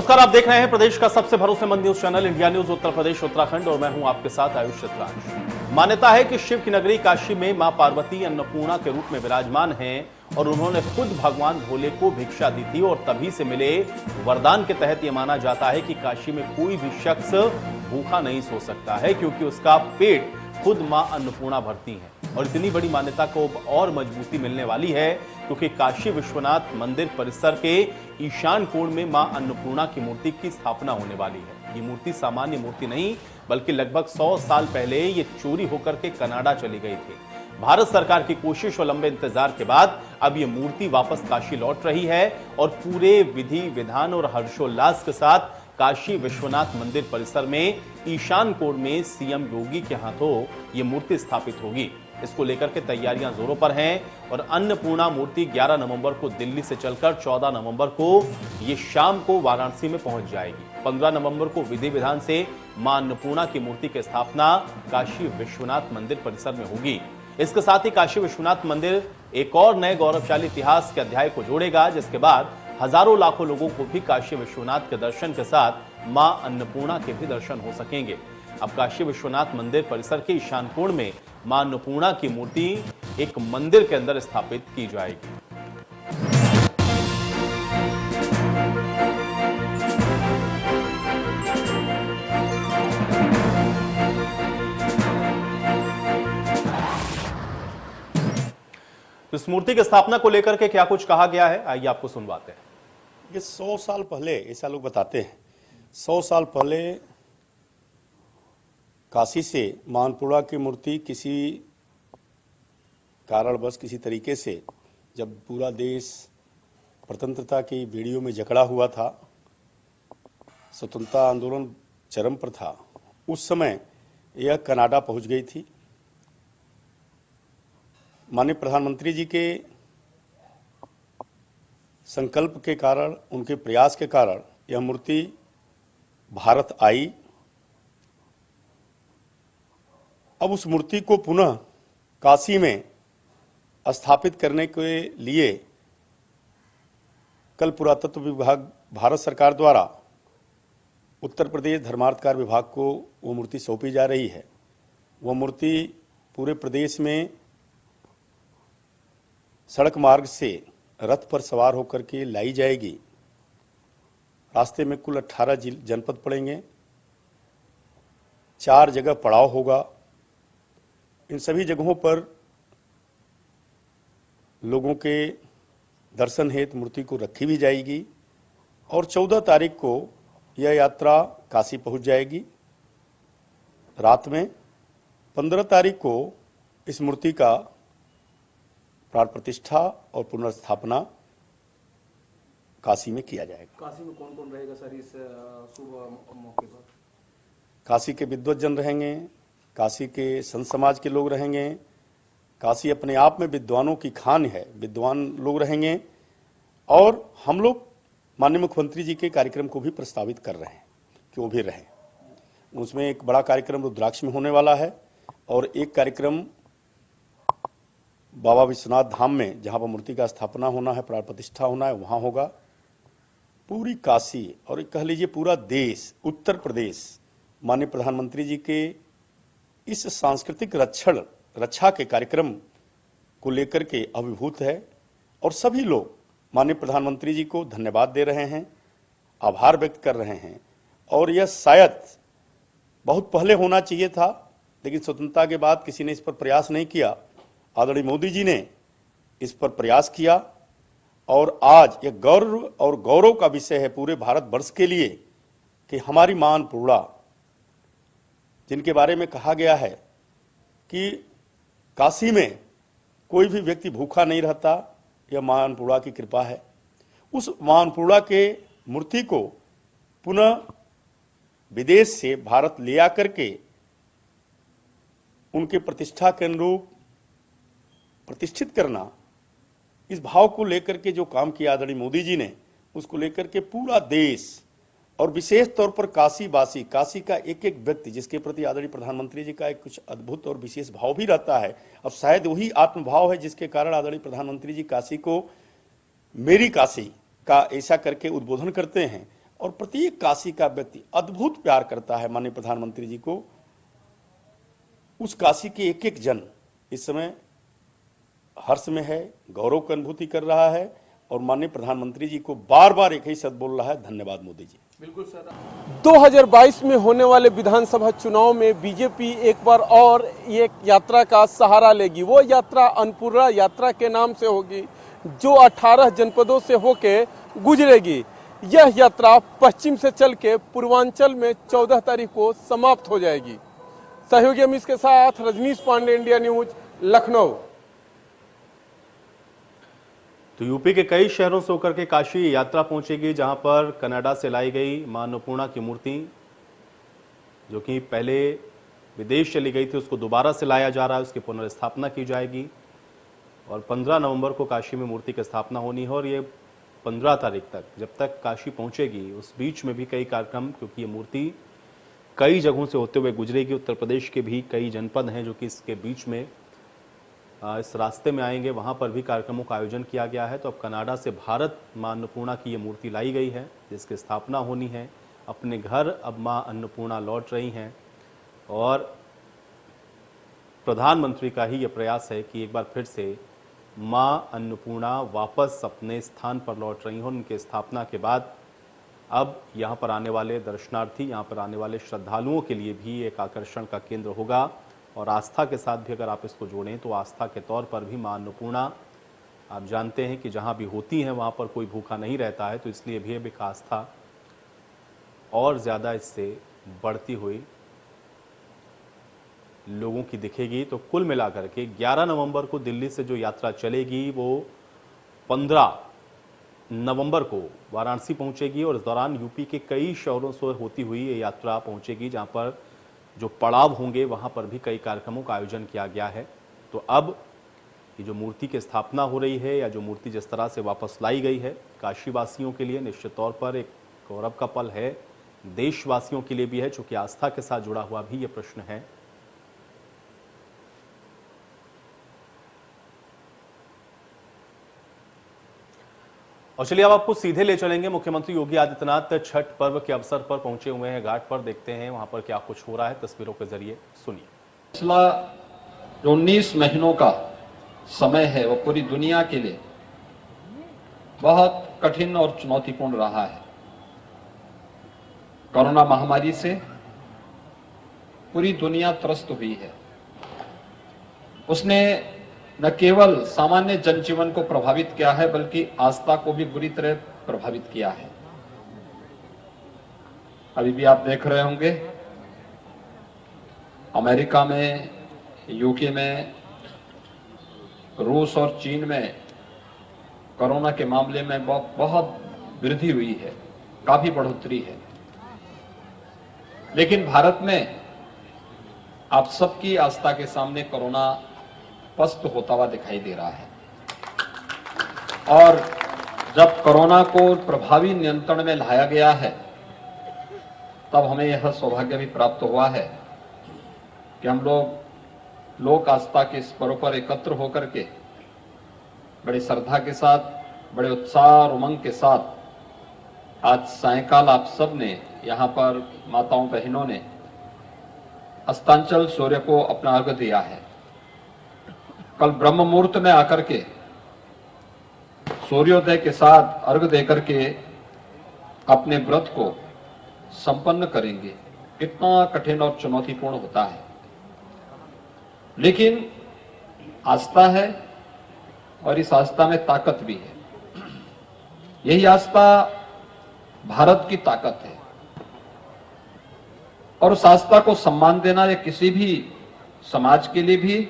नमस्कार, आप देख रहे हैं प्रदेश का सबसे भरोसेमंद news channel India news Uttar Pradesh Uttarakhand और मैं हूं आपके साथ आयुष चित्रांश। मान्यता है कि शिव की नगरी काशी में मां पार्वती अन्नपूर्णा के रूप में विराजमान हैं और उन्होंने खुद भगवान भोले को भिक्षा दी थी और तभी से मिले वरदान के तहत यह माना जाता है कि काशी में कोई भी शख्स भूखा नहीं सो सकता है, क्योंकि उसका पेट खुद मां अन्नपूर्णा भरती हैं। और इतनी बड़ी मान्यता को और मजबूती मिलने वाली है क्योंकि काशी विश्वनाथ मंदिर परिसर के ईशान कोण में मां अन्नपूर्णा की मूर्ति की स्थापना होने वाली है। ये मूर्ति सामान्य मूर्ति नहीं, बल्कि लगभग 100 साल पहले ये चोरी होकर के कनाडा चली गई थी। भारत सरकार की कोशिश और लंबे इंतजार के बाद अब ये मूर्ति वापस काशी लौट रही है और पूरे विधि विधान और हर्षोल्लास के साथ काशी विश्वनाथ मंदिर परिसर में ईशान कोण में सीएम योगी के हाथों ये मूर्ति स्थापित होगी। इसको लेकर के तैयारियां जोरों पर हैं और अन्नपूर्णा मूर्ति 11 नवंबर को दिल्ली से चलकर 14 नवंबर को ये शाम को वाराणसी में पहुंच जाएगी। 15 नवंबर को विधि विधान से मां अन्नपूर्णा की मूर्ति की स्थापना काशी विश्वनाथ मंदिर परिसर में होगी। इसके साथ ही काशी विश्वनाथ मंदिर एक और नए गौरवशाली इतिहास के अध्याय को जोड़ेगा, जिसके बाद हजारों लाखों लोगों को भी काशी विश्वनाथ के दर्शन के साथ मां अन्नपूर्णा के भी दर्शन हो सकेंगे। अब काशी विश्वनाथ मंदिर परिसर के ईशान कोण में मां अन्नपूर्णा की मूर्ति एक मंदिर के अंदर स्थापित की जाएगी। इस मूर्ति की स्थापना को लेकर के क्या कुछ कहा गया है, आइए आपको सुनवाते हैं। ये 100 साल पहले, ऐसा लोग बताते हैं, 100 साल पहले काशी से मां अन्नपूर्णा की मूर्ति किसी कारणवश, किसी तरीके से, जब पूरा देश स्वतंत्रता की बेड़ियों में जकड़ा हुआ था, स्वतंत्रता आंदोलन चरम पर था, उस समय यह कनाडा पहुंच गई थी। माननीय प्रधानमंत्री जी के संकल्प के कारण, उनके प्रयास के कारण यह मूर्ति भारत आई। अब उस मूर्ति को पुनः काशी में स्थापित करने के लिए कल पुरातत्व विभाग, भारत सरकार द्वारा उत्तर प्रदेश धर्मार्थ कार्य विभाग को वो मूर्ति सौंपी जा रही है। वह मूर्ति पूरे प्रदेश में सड़क मार्ग से रथ पर सवार होकर के लाई जाएगी। रास्ते में कुल 18 जनपद पड़ेंगे, 4 जगह पड़ाव होगा। इन सभी जगहों पर लोगों के दर्शन हेतु मूर्ति को रखी भी जाएगी और 14 तारीख को यह यात्रा काशी पहुंच जाएगी रात में। 15 तारीख को इस मूर्ति का प्राण प्रतिष्ठा और पुनर्स्थापना काशी में किया जाएगा। काशी में कौन कौन रहेगा सर इस शुभ मौके पर? काशी के विद्वज्जन रहेंगे, काशी के संत समाज के लोग रहेंगे, काशी अपने आप में विद्वानों की खान है, विद्वान लोग रहेंगे। और हम लोग माननीय मुख्यमंत्री जी के कार्यक्रम को भी प्रस्तावित कर रहे हैं कि वो भी रहें। उसमें एक बड़ा कार्यक्रम रुद्राक्ष में होने वाला है और एक कार्यक्रम बाबा विश्वनाथ धाम में, जहाँ पर मूर्ति का स्थापना होना है, प्राण प्रतिष्ठा होना है, वहाँ होगा। पूरी काशी और कह लीजिए पूरा देश, उत्तर प्रदेश माननीय प्रधानमंत्री जी के इस सांस्कृतिक रक्षा के कार्यक्रम को लेकर के अभिभूत है और सभी लोग माननीय प्रधानमंत्री जी को धन्यवाद दे रहे हैं, आभार व्यक्त कर रहे हैं। और यह शायद बहुत पहले होना चाहिए था, लेकिन स्वतंत्रता के बाद किसी ने इस पर प्रयास नहीं किया। आदरणीय मोदी जी ने इस पर प्रयास किया और आज यह गर्व और गौरव का विषय है पूरे भारत वर्ष के लिए कि हमारी मां अन्नपूर्णा, जिनके बारे में कहा गया है कि काशी में कोई भी व्यक्ति भूखा नहीं रहता, यह मां अन्नपूर्णा की कृपा है। उस मां अन्नपूर्णा के मूर्ति को पुनः विदेश से भारत ले आकर के उनके प्रतिष्ठा के अनुरूप प्रतिष्ठित करना, इस भाव को लेकर के जो काम किया आदरणीय मोदी जी ने, उसको लेकर के पूरा देश और विशेष तौर पर काशीवासी, काशी का एक एक व्यक्ति जिसके प्रति आदरणीय प्रधानमंत्री जी का एक कुछ अद्भुत और विशेष भाव भी रहता है। अब शायद वही आत्मभाव है जिसके कारण आदरणीय प्रधानमंत्री जी काशी को मेरी काशी का ऐसा करके उद्बोधन करते हैं और प्रत्येक काशी का व्यक्ति अद्भुत प्यार करता है माननीय प्रधानमंत्री जी को। उस काशी के एक एक जन इस समय हर्ष में है, गौरव की अनुभूति कर रहा है और माननीय प्रधानमंत्री जी को बार बार एक ही शब्द बोल रहा है, धन्यवाद मोदी जी। बिल्कुल सर। 2022 में होने वाले विधानसभा चुनाव में बीजेपी एक बार और एक यात्रा का सहारा लेगी। वो यात्रा अन्नपूर्णा यात्रा के नाम से होगी, जो 18 जनपदों से होके गुजरेगी। यह यात्रा पश्चिम से चल के पूर्वांचल में 14 तारीख को समाप्त हो जाएगी। सहयोगी अमीश के साथ रजनीश पांडे, इंडिया न्यूज, लखनऊ। तो यूपी के कई शहरों से होकर के काशी यात्रा पहुंचेगी, जहां पर कनाडा से लाई गई मां अन्नपूर्णा की मूर्ति, जो कि पहले विदेश चली गई थी, उसको दोबारा से लाया जा रहा है, उसकी पुनर्स्थापना की जाएगी और 15 नवंबर को काशी में मूर्ति की स्थापना होनी है। और ये 15 तारीख तक, जब तक काशी पहुंचेगी, उस बीच में भी कई कार्यक्रम, क्योंकि ये मूर्ति कई जगहों से होते हुए गुजरेगी। उत्तर प्रदेश के भी कई जनपद हैं जो कि इसके बीच में इस रास्ते में आएंगे, वहां पर भी कार्यक्रमों का आयोजन किया गया है। तो अब कनाडा से भारत मां अन्नपूर्णा की ये मूर्ति लाई गई है, जिसकी स्थापना होनी है। अपने घर अब मां अन्नपूर्णा लौट रही हैं और प्रधानमंत्री का ही ये प्रयास है कि एक बार फिर से मां अन्नपूर्णा वापस अपने स्थान पर लौट रही हैं। उनके स्थापना के बाद अब यहाँ पर आने वाले दर्शनार्थी, यहाँ पर आने वाले श्रद्धालुओं के लिए भी एक आकर्षण का केंद्र होगा और आस्था के साथ भी अगर आप इसको जोड़ें तो आस्था के तौर पर भी मां अन्नपूर्णा, आप जानते हैं कि जहाँ भी होती हैं वहाँ पर कोई भूखा नहीं रहता है, तो इसलिए भी एक आस्था और ज़्यादा इससे बढ़ती हुई लोगों की दिखेगी। तो कुल मिलाकर के 11 नवंबर को दिल्ली से जो यात्रा चलेगी वो 15 नवंबर को वाराणसी पहुंचेगी और इस दौरान यूपी के कई शहरों से होती हुई ये यात्रा पहुंचेगी, जहां पर जो पड़ाव होंगे वहां पर भी कई कार्यक्रमों का आयोजन किया गया है। तो अब ये जो मूर्ति की स्थापना हो रही है या जो मूर्ति जिस तरह से वापस लाई गई है, काशीवासियों के लिए निश्चित तौर पर एक गौरव का पल है, देशवासियों के लिए भी है, चूंकि आस्था के साथ जुड़ा हुआ भी ये प्रश्न है। और चलिए अब आपको सीधे ले चलेंगे। मुख्यमंत्री योगी आदित्यनाथ छठ पर्व के अवसर पर पहुंचे हुए हैं घाट पर, देखते हैं वहां पर क्या कुछ हो रहा है, तस्वीरों के जरिए सुनिए। पिछला जो 19 महीनों का समय है वो पूरी दुनिया के लिए बहुत कठिन और चुनौतीपूर्ण रहा है। कोरोना महामारी से पूरी दुनिया त्रस्त हुई है। उसने न केवल सामान्य जनजीवन को प्रभावित किया है बल्कि आस्था को भी बुरी तरह प्रभावित किया है। अभी भी आप देख रहे होंगे अमेरिका में, यूके में, रूस और चीन में कोरोना के मामले में बहुत वृद्धि हुई है, काफी बढ़ोतरी है। लेकिन भारत में आप सबकी आस्था के सामने कोरोना स्पष्ट होता हुआ दिखाई दे रहा है। और जब कोरोना को प्रभावी नियंत्रण में लाया गया है तब हमें यह सौभाग्य भी प्राप्त हुआ है कि हम लोक आस्था के इस पर्व पर एकत्र होकर के बड़ी श्रद्धा के साथ, बड़े उत्साह और उमंग के साथ आज सायंकाल आप सब ने यहाँ पर माताओं बहनों ने अस्तांचल सूर्य को अपना अर्घ्य दिया है। कल ब्रह्म मुहूर्त में आकर के सूर्योदय के साथ अर्घ्य देकर के अपने व्रत को संपन्न करेंगे। कितना कठिन और चुनौतीपूर्ण होता है, लेकिन आस्था है और इस आस्था में ताकत भी है। यही आस्था भारत की ताकत है और उस आस्था को सम्मान देना ये किसी भी समाज के लिए भी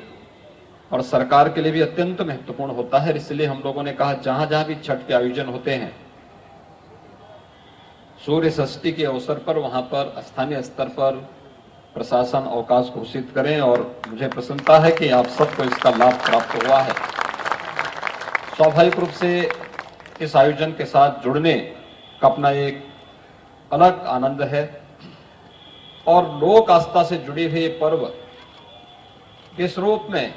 और सरकार के लिए भी अत्यंत महत्वपूर्ण होता है। इसलिए हम लोगों ने कहा जहां जहां भी छठ के आयोजन होते हैं सूर्य षष्ठी के अवसर पर, वहां पर स्थानीय स्तर पर प्रशासन अवकाश घोषित करें और मुझे प्रसन्नता है कि आप सबको इसका लाभ प्राप्त हुआ है। स्वाभाविक रूप से इस आयोजन के साथ जुड़ने का अपना एक अलग आनंद है और लोक आस्था से जुड़े हुए पर्व के स्वरूप में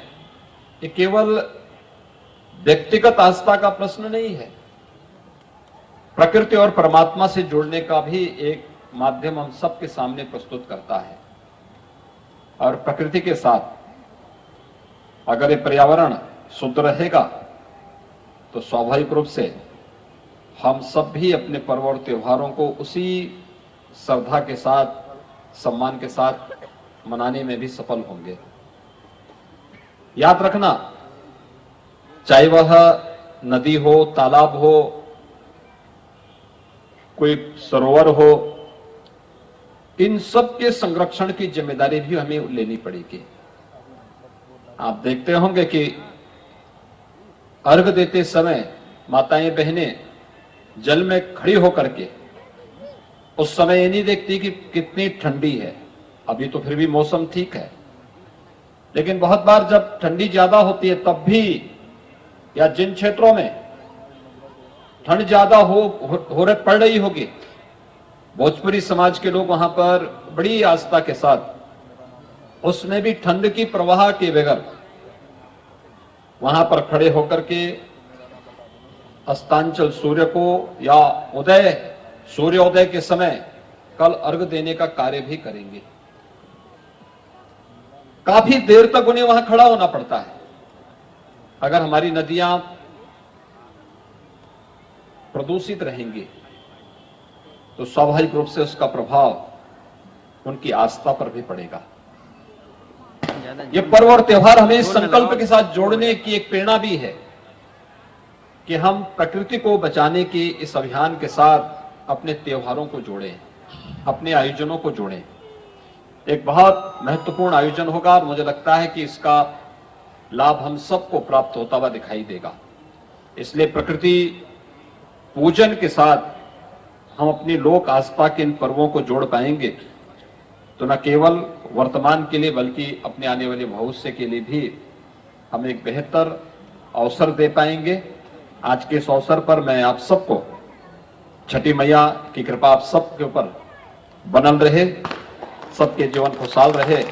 ये केवल व्यक्तिगत आस्था का प्रश्न नहीं है, प्रकृति और परमात्मा से जुड़ने का भी एक माध्यम हम सबके सामने प्रस्तुत करता है। और प्रकृति के साथ अगर ये पर्यावरण शुद्ध रहेगा तो स्वाभाविक रूप से हम सब भी अपने पर्व और त्योहारों को उसी श्रद्धा के साथ, सम्मान के साथ मनाने में भी सफल होंगे। याद रखना, चाहे वह नदी हो, तालाब हो, कोई सरोवर हो, इन सब के संरक्षण की जिम्मेदारी भी हमें लेनी पड़ेगी। आप देखते होंगे कि अर्घ देते समय माताएं बहनें जल में खड़ी होकर के उस समय ये नहीं देखती कि कितनी ठंडी है। अभी तो फिर भी मौसम ठीक है, लेकिन बहुत बार जब ठंडी ज्यादा होती है तब भी, या जिन क्षेत्रों में ठंड ज्यादा पड़ रही होगी, भोजपुरी समाज के लोग वहां पर बड़ी आस्था के साथ उसमें भी ठंड की प्रवाह के बगैर वहां पर खड़े होकर के अस्तांचल सूर्य को या सूर्योदय के समय कल अर्घ देने का कार्य भी करेंगे। काफी देर तक उन्हें वहां खड़ा होना पड़ता है। अगर हमारी नदियां प्रदूषित रहेंगी तो स्वाभाविक रूप से उसका प्रभाव उनकी आस्था पर भी पड़ेगा। ये पर्व और त्योहार हमें इस संकल्प के साथ जोड़ने की एक प्रेरणा भी है कि हम प्रकृति को बचाने की इस अभियान के साथ अपने त्योहारों को जोड़ें, अपने आयोजनों को जोड़ें। एक बहुत महत्वपूर्ण आयोजन होगा और मुझे लगता है कि इसका लाभ हम सबको प्राप्त होता हुआ दिखाई देगा। इसलिए प्रकृति पूजन के साथ हम अपनी लोक आस्था के इन पर्वों को जोड़ पाएंगे तो न केवल वर्तमान के लिए बल्कि अपने आने वाले भविष्य के लिए भी हम एक बेहतर अवसर दे पाएंगे। आज के इस अवसर पर मैं आप सबको छठी मैया की कृपा आप सबके ऊपर बनल रहे, सबके जीवन खुशहाल रहे,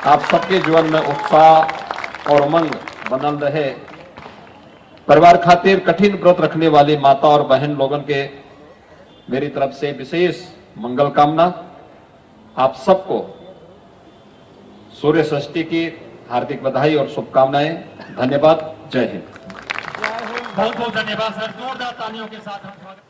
आप सबके जीवन में उत्साह और उमंग बनल रहे। परिवार खातिर कठिन व्रत रखने वाली माता और बहन लोगों के मेरी तरफ से विशेष मंगल कामना। आप सबको सूर्य षष्ठी की हार्दिक बधाई और शुभकामनाएं। धन्यवाद। जय हिंद। बहुत बहुत धन्यवाद सर, जोरदार तालियों के साथ हम स्वागत।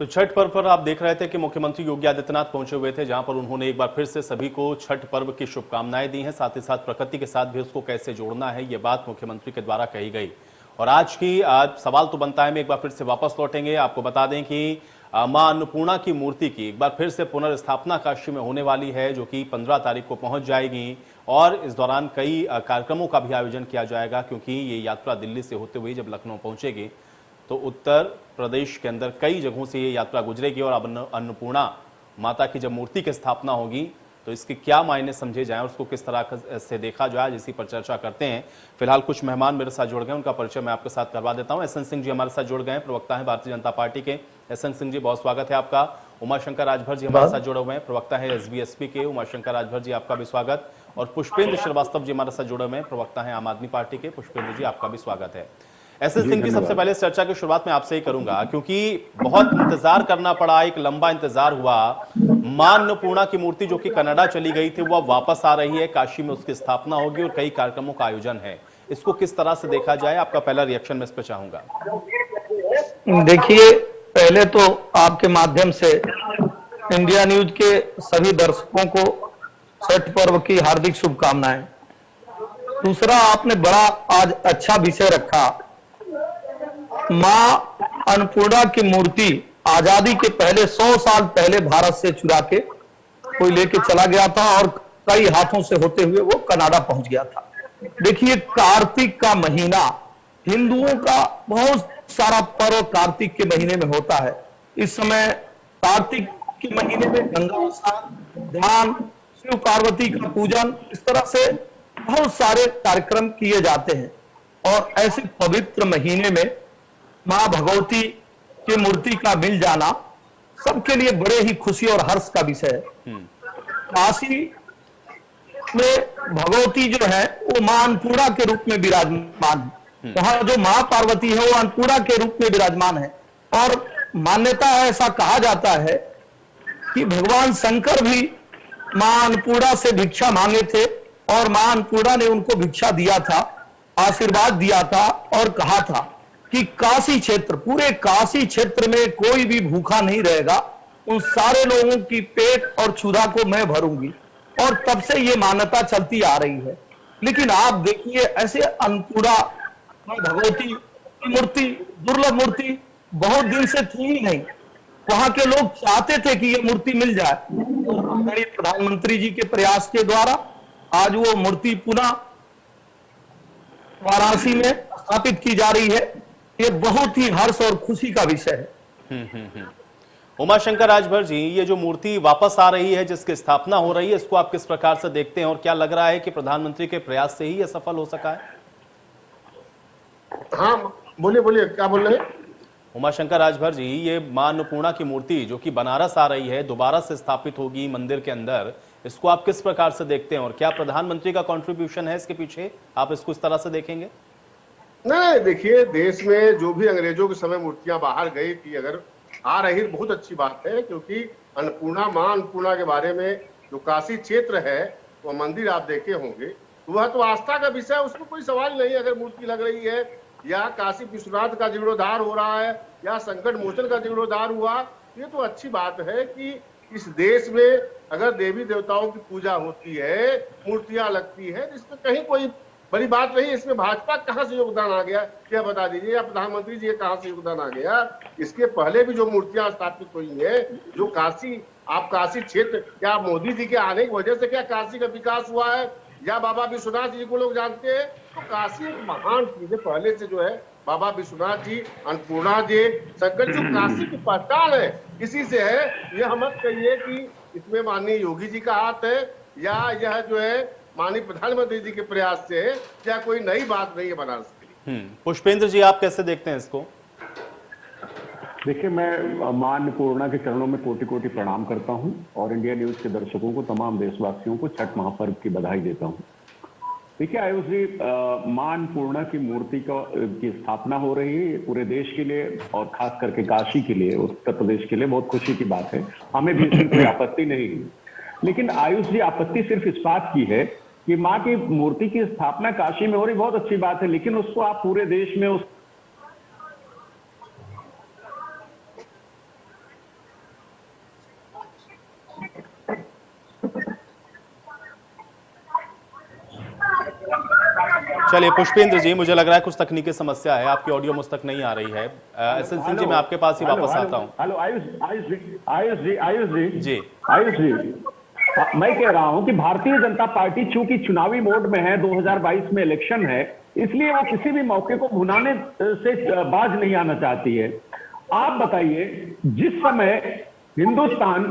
तो छठ पर्व पर आप देख रहे थे कि मुख्यमंत्री योगी आदित्यनाथ पहुंचे हुए थे, जहां पर उन्होंने एक बार फिर से सभी को छठ पर्व की शुभकामनाएं दी हैं। साथ ही साथ प्रकृति के साथ भी उसको कैसे जोड़ना है, ये बात मुख्यमंत्री के द्वारा कही गई। और आज सवाल तो बनता है, मैं एक बार फिर से वापस लौटेंगे। आपको बता दें कि मां अन्नपूर्णा की मूर्ति की एक बार फिर से पुनर्स्थापना काशी में होने वाली है, जो कि 15 तारीख को पहुंच जाएगी। और इस दौरान कई कार्यक्रमों का भी आयोजन किया जाएगा, क्योंकि ये यात्रा दिल्ली से होते हुए जब लखनऊ पहुंचेगी तो उत्तर प्रदेश के अंदर कई जगहों से ये यात्रा गुजरेगी। और अब अन्नपूर्णा माता की जब मूर्ति की स्थापना होगी तो इसके क्या मायने समझे जाएं और उसको किस तरह से देखा जाए, इसी पर चर्चा करते हैं। फिलहाल कुछ मेहमान मेरे साथ जुड़ गए, उनका परिचय मैं आपके साथ करवा देता हूं। एसएन सिंह जी हमारे साथ जुड़ गए हैं, प्रवक्ता हैं भारतीय जनता पार्टी के। एसएन सिंह जी, बहुत स्वागत है आपका। उमाशंकर राजभर जी हमारे साथ जुड़े हुए हैं, प्रवक्ता है एसबीएसपी के। उमाशंकर राजभर जी, आपका भी स्वागत। और पुष्पेंद्र श्रीवास्तव जी हमारे साथ जुड़े हुए हैं, प्रवक्ता है आम आदमी पार्टी के। पुष्पेंद्र जी, आपका भी स्वागत है। एसएन सिंह जी, सबसे पहले इस चर्चा की शुरुआत मैं आपसे ही करूंगा, क्योंकि बहुत इंतजार करना पड़ा, एक लंबा इंतजार हुआ। मां अन्नपूर्णा की मूर्ति जो कि कनाडा चली गई थी, वह वापस आ रही है, काशी में उसकी स्थापना होगी और कई कार्यक्रमों का आयोजन है। इसको किस तरह से देखा जाए, आपका पहला रिएक्शन मैं इस पर चाहूंगा। देखिए, पहले तो आपके माध्यम से इंडिया न्यूज के सभी दर्शकों को छठ पर्व की हार्दिक शुभकामनाएं। दूसरा, आपने बड़ा आज अच्छा विषय रखा। मां अन्नपूर्णा की मूर्ति आजादी के पहले 100 साल पहले भारत से चुरा के कोई लेके चला गया था और कई हाथों से होते हुए वो कनाडा पहुंच गया था। देखिए, कार्तिक का महीना हिंदुओं का बहुत सारा पर्व कार्तिक के महीने में होता है। इस समय कार्तिक के महीने में गंगा स्नान, ध्यान, शिव पार्वती का पूजन, इस तरह से बहुत सारे कार्यक्रम किए जाते हैं। और ऐसे पवित्र महीने में मां भगवती की मूर्ति का मिल जाना सबके लिए बड़े ही खुशी और हर्ष का विषय है। काशी में भगवती जो है वो मां अन्नपूर्णा के रूप में विराजमान है। वहां जो मां पार्वती है वो अन्नपूर्णा के रूप में विराजमान है। और मान्यता है, ऐसा कहा जाता है कि भगवान शंकर भी मां अन्नपूर्णा से भिक्षा मांगे थे और मां अन्नपूर्णा ने उनको भिक्षा दिया था, आशीर्वाद दिया था और कहा था कि काशी क्षेत्र, पूरे काशी क्षेत्र में कोई भी भूखा नहीं रहेगा, उन सारे लोगों की पेट और क्षुधा को मैं भरूंगी। और तब से ये मान्यता चलती आ रही है। लेकिन आप देखिए, ऐसे अन्नपूर्णा भगवती की मूर्ति, दुर्लभ मूर्ति, बहुत दिन से थी ही नहीं। वहां के लोग चाहते थे कि ये मूर्ति मिल जाए और आदरणीय प्रधानमंत्री जी के प्रयास के द्वारा आज वो मूर्ति पुनः वाराणसी में स्थापित की जा रही है। ये बहुत ही हर्ष और खुशी का विषय है। उमाशंकर राजभर जी, ये जो मूर्ति वापस आ रही है, जिसकी स्थापना हो रही है, इसको आप किस प्रकार से देखते हैं और क्या लग रहा है कि प्रधानमंत्री के प्रयास से ही ये सफल हो सका है? हाँ, बोलिए बोलिए, क्या बोल रहे हैं? उमाशंकर राजभर जी, ये मां अन्नपूर्णा की मूर्ति जो कि बनारस आ रही है, दोबारा से स्थापित होगी मंदिर के अंदर, इसको आप किस प्रकार से देखते हैं और क्या प्रधानमंत्री का कंट्रीब्यूशन है इसके पीछे? आप इसको इस तरह से देखेंगे? नहीं, देखिए, देश में जो भी अंग्रेजों के समय मूर्तियां बाहर गई थी, अगर आ रही बहुत अच्छी बात है, क्योंकि अन्नपूर्णा, मां अन्नपूर्णा के बारे में जो काशी क्षेत्र है, वो मंदिर आप देखे होंगे, वह तो आस्था का विषय, उसमें कोई सवाल नहीं। अगर मूर्ति लग रही है या काशी विश्वनाथ का जीर्णोद्धार हो रहा है या संकट मोचन का जीर्णोद्धार हुआ, ये तो अच्छी बात है कि इस देश में अगर देवी देवताओं की पूजा होती है, मूर्तियां लगती है, इसमें कहीं कोई बड़ी बात नहीं। इसमें भाजपा कहां से योगदान आ गया, क्या बता दीजिए, या प्रधानमंत्री जी कहां से योगदान आ गया? इसके पहले भी जो मूर्तियां स्थापित हुई है, जो काशी, आप काशी क्षेत्र, क्या मोदी जी के आने की वजह से क्या काशी का विकास हुआ है या बाबा विश्वनाथ जी को लोग जानते हैं? तो काशी एक महान चीज है, पहले से जो है बाबा विश्वनाथ जी, अन्नपूर्णा जी, संकट, जो काशी की पहचान है इसी से है। यह मत कहिए कि इसमें माननीय योगी जी का हाथ है या यह जो है माननीय प्रधानमंत्री जी के प्रयास से है, या कोई नई बात नहीं है बनारस के लिए। पुष्पेंद्र जी, आप कैसे देखते हैं इसको? देखिए, मैं मां अन्नपूर्णा के चरणों में कोटि कोटि प्रणाम करता हूं और इंडिया न्यूज के दर्शकों को, तमाम देशवासियों को छठ महापर्व की बधाई देता हूं। देखिए आयुष जी, मां अन्नपूर्णा की मूर्ति की स्थापना हो रही है, ये पूरे देश के लिए और खास करके काशी के लिए, उत्तर प्रदेश के लिए बहुत खुशी की बात है। हमें भी इसमें कोई आपत्ति नहीं है। लेकिन आयुष जी, आपत्ति सिर्फ इस बात की है कि मां की मूर्ति की स्थापना काशी में हो रही, बहुत अच्छी बात है, लेकिन उसको आप पूरे देश में चलिए पुष्पेंद्र जी, मुझे लग रहा है कुछ तकनीकी समस्या है, आपकी ऑडियो मुझ तक नहीं आ रही है। एसएन जी, मैं आपके पास ही वापस आता हूँ। हेलो आयुष जी, मैं कह रहा हूं कि भारतीय जनता पार्टी चूंकि चुनावी मोड में है, 2022 में इलेक्शन है, इसलिए वो किसी भी मौके को भुनाने से बाज नहीं आना चाहती है। आप बताइए, जिस समय हिंदुस्तान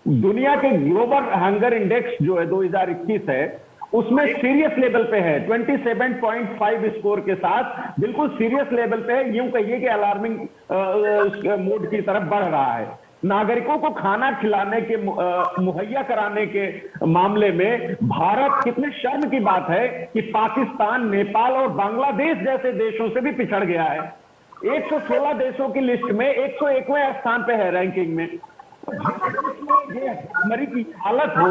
दुनिया के ग्लोबल हंगर इंडेक्स जो है 2021 है, उसमें सीरियस लेवल पे है, 27.5 स्कोर के साथ बिल्कुल सीरियस लेवल पे है, यूं कहिए कि अलार्मिंग मोड की तरफ बढ़ रहा है। नागरिकों को खाना खिलाने के, मुहैया कराने के मामले में भारत, कितने शर्म की बात है कि पाकिस्तान, नेपाल और बांग्लादेश जैसे देशों से भी पिछड़ गया है। 116 देशों की लिस्ट में 101वें स्थान पे है रैंकिंग में। ये मरी की हालत हो,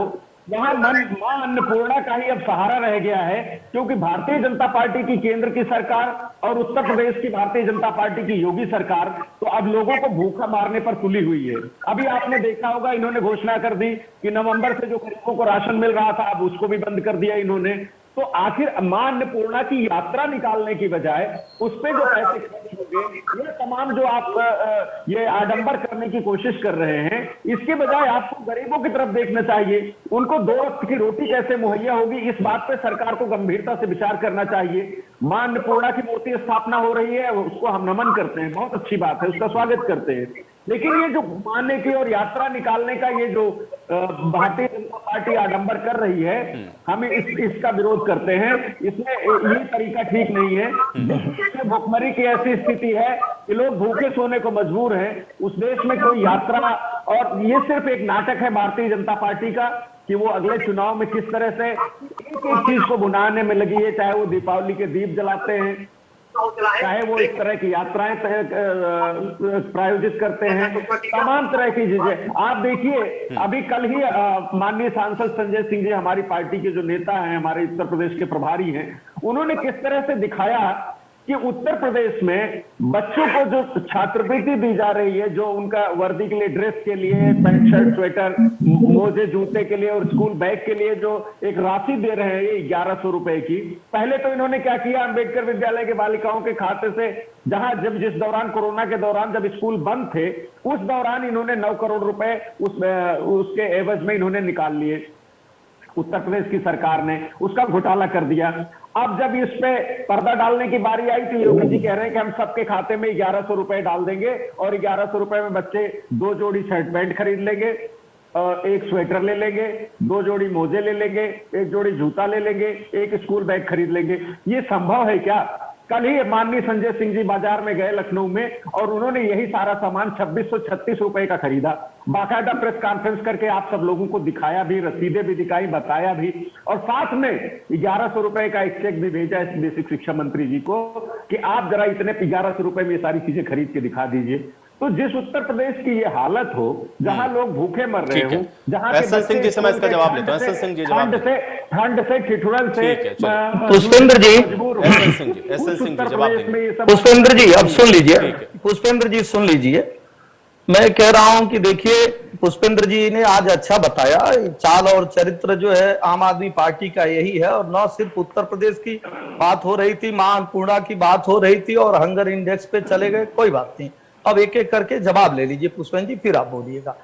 वहां मां अन्नपूर्णा का ही अब सहारा रह गया है, क्योंकि भारतीय जनता पार्टी की केंद्र की सरकार और उत्तर प्रदेश की भारतीय जनता पार्टी की योगी सरकार तो अब लोगों को भूखा मारने पर तुली हुई है। अभी आपने देखा होगा, इन्होंने घोषणा कर दी कि नवंबर से जो गरीबों को राशन मिल रहा था, अब उसको भी बंद कर दिया इन्होंने। तो आखिर मां अन्नपूर्णा की यात्रा निकालने की बजाय उस पर जो पैसे खर्च होंगे, ये तमाम जो आप ये आडंबर करने की कोशिश कर रहे हैं, इसके बजाय आपको गरीबों की तरफ देखना चाहिए। उनको 2 वक्त की रोटी कैसे मुहैया होगी, इस बात पे सरकार को गंभीरता से विचार करना चाहिए। मां अन्नपूर्णा की मूर्ति स्थापना हो रही है, उसको हम नमन करते हैं, बहुत अच्छी बात है, उसका स्वागत करते हैं। लेकिन ये जो मानने की और यात्रा निकालने का ये जो भारतीय जनता पार्टी आडंबर कर रही है, हम इसका विरोध करते हैं। इसमें ये तरीका ठीक नहीं है। भुखमरी की ऐसी स्थिति है कि लोग भूखे सोने को मजबूर हैं, उस देश में कोई यात्रा, और ये सिर्फ एक नाटक है भारतीय जनता पार्टी का कि वो अगले चुनाव में किस तरह से एक एक चीज को भुनाने में लगी है, चाहे वो दीपावली के दीप जलाते हैं, चाहे वो इस तरह की यात्राएं प्रायोजित करते हैं, तमाम तरह की चीजें। आप देखिए अभी कल ही माननीय सांसद संजय सिंह जी, हमारी पार्टी के जो नेता हैं, हमारे उत्तर प्रदेश के प्रभारी हैं, उन्होंने किस तरह से दिखाया कि उत्तर प्रदेश में बच्चों को जो छात्रवृत्ति दी जा रही है, जो उनका वर्दी के लिए, ड्रेस के लिए, पैंट शर्ट स्वेटर, मोजे जूते के लिए और स्कूल बैग के लिए जो एक राशि दे रहे हैं 1100 रुपए की। पहले तो इन्होंने क्या किया, अंबेडकर विद्यालय के बालिकाओं के खाते से, जहां जिस दौरान कोरोना के दौरान जब स्कूल बंद थे, उस दौरान इन्होंने 9 करोड़ रुपए उसके एवज में इन्होंने निकाल लिए। उत्तर प्रदेश की सरकार ने उसका घोटाला कर दिया। अब जब इस पे पर्दा डालने की बारी आई तो योगी जी कह रहे हैं कि हम सबके खाते में 1100 रुपए डाल देंगे और 1100 रुपए में बच्चे 2 जोड़ी शर्ट पैंट खरीद लेंगे, एक स्वेटर ले लेंगे, 2 जोड़ी मोजे ले लेंगे, 1 जोड़ी जूता ले लेंगे, एक स्कूल बैग खरीद लेंगे। ये संभव है क्या? कल ही माननीय संजय सिंह जी बाजार में गए लखनऊ में और उन्होंने यही सारा सामान 2636 रुपए का खरीदा। बाकायदा प्रेस कॉन्फ्रेंस करके आप सब लोगों को दिखाया भी, रसीदें भी दिखाई, बताया भी, और साथ में 1100 रुपए का एक चेक भी भेजा इस बेसिक शिक्षा मंत्री जी को कि आप जरा इतने 1100 रुपए में ये सारी चीजें खरीद के दिखा दीजिए। तो जिस उत्तर प्रदेश की ये हालत हो, जहां लोग भूखे मर रहे हो, जहां एसएन सिंह जी से मैं इसका जवाब लेता हूं। एसएन सिंह जी जवाब ठंड से ठिठुरन से पुष्पेंद्र जी, एसएन सिंह जी जवाब देंगे। पुष्पेंद्र जी अब सुन लीजिए, पुष्पेंद्र जी सुन लीजिए। मैं कह रहा हूं कि देखिए पुष्पेंद्र जी ने आज अच्छा बताया, चाल और चरित्र जो है आम आदमी पार्टी का यही है, और न सिर्फ उत्तर प्रदेश की बात हो रही थी, मां अन्नपूर्णा की बात हो रही थी और हंगर इंडेक्स पे चले गए, कोई बात नहीं। अब एक एक करके जवाब ले लीजिए पुष्पेंद्र जी, फिर आप बोलिएगा।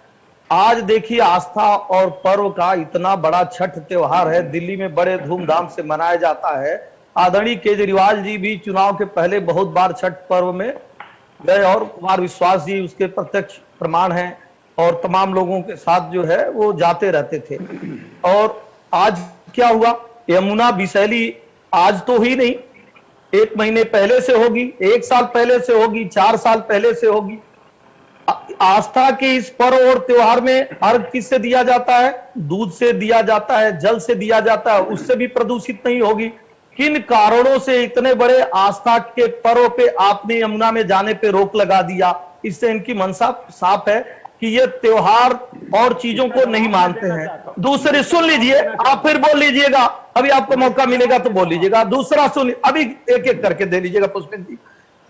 आज देखिए आस्था और पर्व का इतना बड़ा छठ त्योहार है, दिल्ली में बड़े धूमधाम से मनाया जाता है। आदरणीय केजरीवाल जी भी चुनाव के पहले बहुत बार छठ पर्व में गए और कुमार विश्वास जी उसके प्रत्यक्ष प्रमाण हैं, और तमाम लोगों के साथ जो है वो जाते रहते थे। और आज क्या हुआ, यमुना बिसैली आज तो ही नहीं, 1 महीने पहले से होगी, 1 साल पहले से होगी, 4 साल पहले से होगी। आस्था के इस पर्व और त्योहार में अर्घ किससे दिया जाता है? दूध से दिया जाता है, जल से दिया जाता है, उससे भी प्रदूषित नहीं होगी। किन कारणों से इतने बड़े आस्था के पर्व पे आपने यमुना में जाने पे रोक लगा दिया? इससे इनकी मंशा साफ है कि ये त्योहार और चीजों को नहीं मानते हैं। दूसरे सुन लीजिए, आप फिर बोल लीजिएगा, अभी आपको मौका मिलेगा तो बोल लीजिएगा। दूसरा सुन, अभी एक एक करके दे लीजिएगा पुष्पेंद्र जी।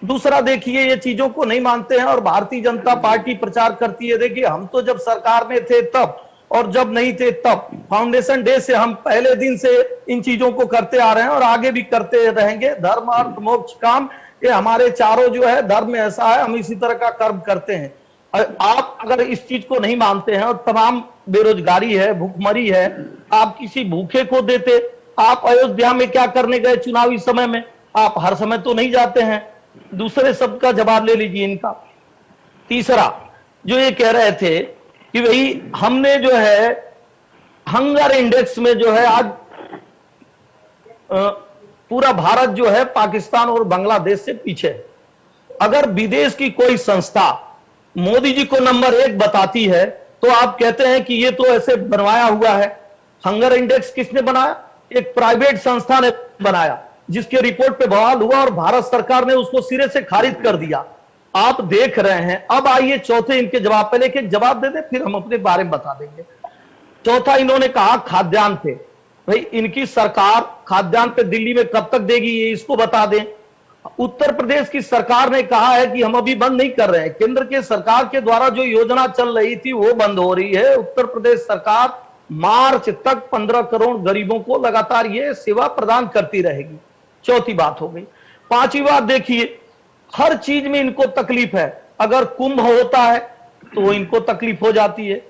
दूसरा देखिए, ये चीजों को नहीं मानते हैं और भारतीय जनता पार्टी प्रचार करती है, देखिए हम तो जब सरकार में थे तब और जब नहीं थे तब, फाउंडेशन डे से हम पहले दिन से इन चीजों को करते आ रहे हैं और आगे भी करते रहेंगे। धर्म अर्थ मोक्ष काम, ये हमारे चारों जो है धर्म में ऐसा है, हम इसी तरह का कर्म करते हैं। आप अगर इस चीज को नहीं मानते हैं और तमाम बेरोजगारी है, भूखमरी है, आप किसी भूखे को देते? आप अयोध्या में क्या करने गए चुनावी समय में? आप हर समय तो नहीं जाते हैं। दूसरे शब्द का जवाब ले लीजिए इनका। तीसरा जो ये कह रहे थे कि भाई हमने जो है हंगर इंडेक्स में जो है आज पूरा भारत जो है पाकिस्तान और बांग्लादेश से पीछे है। अगर विदेश की कोई संस्था मोदी जी को नंबर 1 बताती है तो आप कहते हैं कि ये तो ऐसे बनवाया हुआ है। हंगर इंडेक्स किसने बनाया? एक प्राइवेट संस्था ने बनाया, जिसके रिपोर्ट पे बवाल हुआ और भारत सरकार ने उसको सिरे से खारिज कर दिया। आप देख रहे हैं। अब आइए चौथे इनके जवाब पे, लेके जवाब दे दे फिर हम अपने बारे में बता देंगे। चौथा इन्होंने कहा खाद्यान्न पे। भाई इनकी सरकार खाद्यान्न पे दिल्ली में कब तक देगी ये इसको बता दें। उत्तर प्रदेश की सरकार ने कहा है कि हम अभी बंद नहीं कर रहे हैं। केंद्र के सरकार के द्वारा जो योजना चल रही थी वो बंद हो रही है। उत्तर प्रदेश सरकार मार्च तक 15 करोड़ गरीबों को लगातार ये सेवा प्रदान करती रहेगी। चौथी बात हो गई। पांचवी बात देखिए, हर चीज में इनको तकलीफ है। अगर कुंभ होता है तो इनको तकलीफ हो जाती है।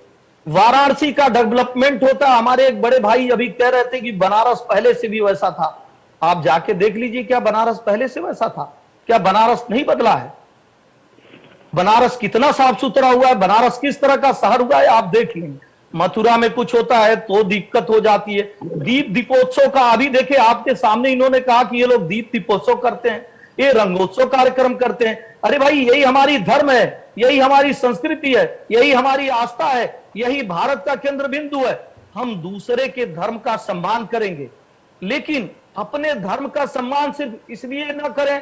वाराणसी का डेवलपमेंट होता है। हमारे एक बड़े भाई अभी कह रहे थे कि बनारस पहले से भी वैसा था। आप जाके देख लीजिए, क्या बनारस पहले से वैसा था? क्या बनारस नहीं बदला है? बनारस कितना साफ सुथरा हुआ है, बनारस किस तरह का शहर हुआ है, आप देख लेंगे। मथुरा में कुछ होता है तो दिक्कत हो जाती है। दीप दीपोत्सव का अभी देखे आपके सामने इन्होंने कहा कि ये लोग दीप दीपोत्सव करते हैं, ये रंगोत्सव कार्यक्रम करते हैं। अरे भाई यही हमारी धर्म है, यही हमारी संस्कृति है, यही हमारी आस्था है, यही भारत का केंद्र बिंदु है। हम दूसरे के धर्म का सम्मान करेंगे, लेकिन अपने धर्म का सम्मान सिर्फ इसलिए ना करें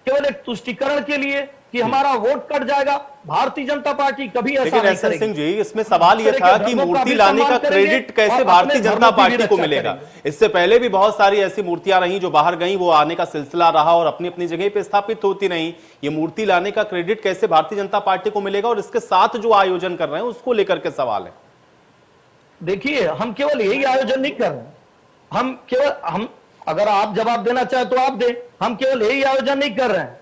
केवल एक तुष्टीकरण के लिए कि हमारा वोट कट जाएगा। भारतीय जनता पार्टी कभी ऐसा लेकिन नहीं एसएन करेगी। सिंह जी, इसमें सवाल यह था कि मूर्ति लाने का क्रेडिट कैसे भारतीय जनता पार्टी को मिलेगा। इससे पहले भी बहुत सारी ऐसी मूर्तियां रही जो बाहर गई, वो आने का सिलसिला रहा और अपनी अपनी जगह पे स्थापित होती रही। ये मूर्ति लाने का क्रेडिट कैसे भारतीय जनता पार्टी को मिलेगा, और इसके साथ जो आयोजन कर रहे हैं उसको लेकर के सवाल है। देखिए, हम केवल यही आयोजन नहीं कर रहे, हम अगर आप जवाब देना चाहे तो आप दें। हम केवल यही आयोजन नहीं कर रहे हैं,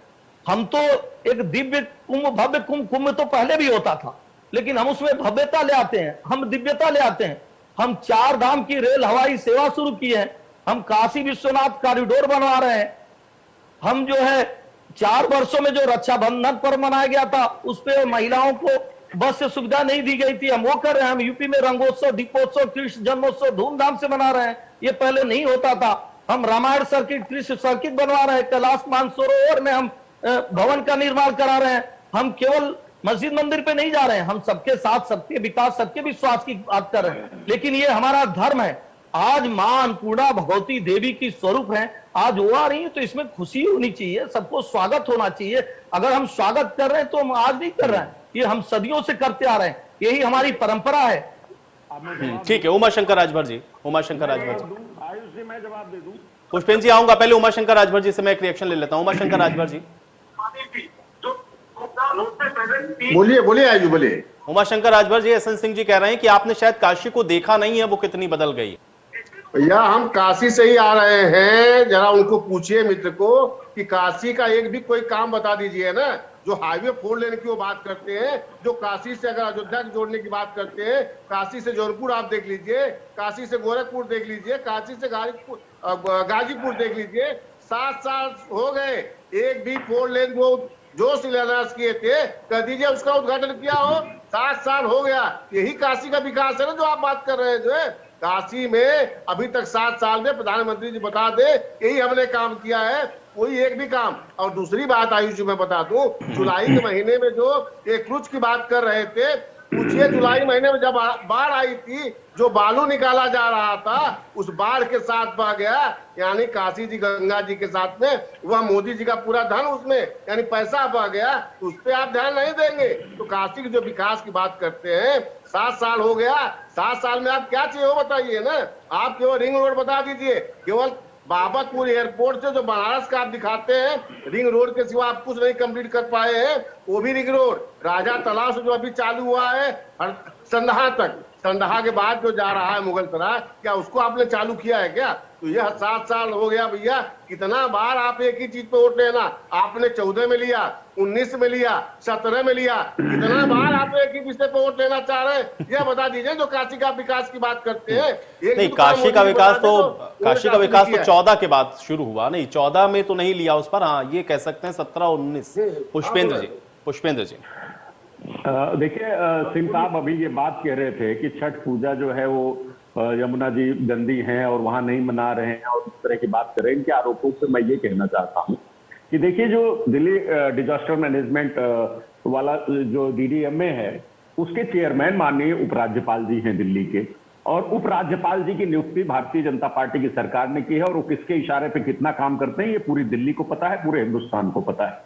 हम तो एक दिव्य कुंभ, भव्य कुंभ तो पहले भी होता था, लेकिन हम उसमें भव्यता ले आते हैं, हम दिव्यता ले आते हैं। हम 4 धाम की रेल हवाई सेवा शुरू की है, हम काशी विश्वनाथ कॉरिडोर बनवा रहे हैं। हम जो है 4 वर्षों में जो रक्षाबंधन पर्व मनाया गया था उस पर महिलाओं को बस से सुविधा नहीं दी गई थी, हम वो कर रहे हैं। हम यूपी में रंगोत्सव, दीपोत्सव, कृष्ण जन्मोत्सव धूमधाम से मना रहे हैं, ये पहले नहीं होता था। हम रामायण सर्किट, कृष्ण सर्किट बनवा रहे हैं। कैलाश मानसरोवर में हम भवन का निर्माण करा रहे हैं। हम केवल मस्जिद मंदिर पे नहीं जा रहे हैं, हम सबके साथ, सबके विकास, सबके विश्वास की बात कर रहे हैं। लेकिन ये हमारा धर्म है। आज मां अन्नपूर्णा भगवती देवी की स्वरूप है, आज वो आ रही है तो इसमें खुशी होनी चाहिए, सबको स्वागत होना चाहिए। अगर हम स्वागत कर रहे हैं तो हम आज नहीं कर रहे हैं, ये हम सदियों से करते आ रहे हैं, यही हमारी परंपरा है। ठीक है, उमाशंकर राजभर जी, उमाशंकर राजभर जी। आयुष जी, मैं जवाब दे दूं। पुष्पेंद्र जी आऊंगा, पहले उमाशंकर राजभर जी से मैं एक रिएक्शन ले लेता हूं। उमाशंकर राजभर जी, बोलिए बोलिए आयुष बोलिए। उमाशंकर राजभर जी, एसएन सिंह जी कह रहे हैं कि आपने शायद काशी को देखा नहीं है, वो कितनी बदल गई है। भैया, हम काशी से ही आ रहे हैं, जरा उनको पूछिए मित्र को कि काशी का एक भी कोई काम बता दीजिए ना। जो हाईवे 4 लेन की वो बात करते हैं, जो काशी से अगर अयोध्या को जोड़ने की बात करते हैं, काशी से जौनपुर आप देख लीजिए, काशी से गोरखपुर देख लीजिए, काशी से गाजीपुर देख लीजिए। 7 साल हो गए, एक भी 4 लेन वो जो शिलान्यास किए थे, कर दीजिए उसका उद्घाटन किया हो। 7 साल हो गया, यही काशी का विकास है ना जो आप बात कर रहे हैं। जो है काशी में अभी तक 7 साल में प्रधानमंत्री जी बता दे, यही हमने काम किया है, कोई एक भी काम। और दूसरी बात आयुष जी मैं बता दूं, जुलाई के महीने में जो एक क्रूज की बात कर रहे थे, पूछिए जुलाई महीने में जब बाढ़ आई थी, जो बालू निकाला जा रहा था उस बाढ़ के साथ बह गया, यानी काशी जी गंगा जी के साथ में वह मोदी जी का पूरा धन उसमें यानी पैसा बह गया, उस पर आप ध्यान नहीं देंगे। तो काशी के जो विकास की बात करते हैं, 7 साल हो गया, 7 साल में आप क्या चाहिए वो बताइए ना। आप केवल रिंग रोड बता दीजिए, केवल बाबतपुर एयरपोर्ट से जो बनारस का आप दिखाते हैं, रिंग रोड के सिवा आप कुछ नहीं कंप्लीट कर पाए हैं, वो भी रिंग रोड। राजा तालाब से जो अभी चालू हुआ है संदहा तक, संदहा के बाद जो जा रहा है मुगल सराय, क्या उसको आपने चालू किया है क्या? तो यह 7 साल हो गया भैया। कितना बार आप एक ही चीज पे वोट लेना, आपने 14 में लिया, 19 में लिया, 17 में लिया, कितना बार आप एक ही विषय पे वोट लेना चाह रहे हैं, यह बता दीजिए। जो काशी का विकास की बात करते हैं, नहीं, काशी का विकास तो 14 के बाद शुरू हुआ, नहीं 14 में तो नहीं लिया उस पर। हाँ, ये कह सकते हैं 17 और 19। पुष्पेंद्र जी देखिए सिंह साहब अभी ये बात कह रहे थे कि छठ पूजा जो है वो यमुना जी गंदी हैं और वहां नहीं मना रहे हैं और इस तरह की बात कर रहे हैं। इनके आरोपों से मैं ये कहना चाहता हूं कि देखिए, जो दिल्ली डिजास्टर मैनेजमेंट वाला जो DDMA है, उसके चेयरमैन माननीय उपराज्यपाल जी हैं दिल्ली के, और उपराज्यपाल जी की नियुक्ति भारतीय जनता पार्टी की सरकार ने की है। और वो किसके इशारे पे कितना काम करते हैं ये पूरी दिल्ली को पता है, पूरे हिंदुस्तान को पता है।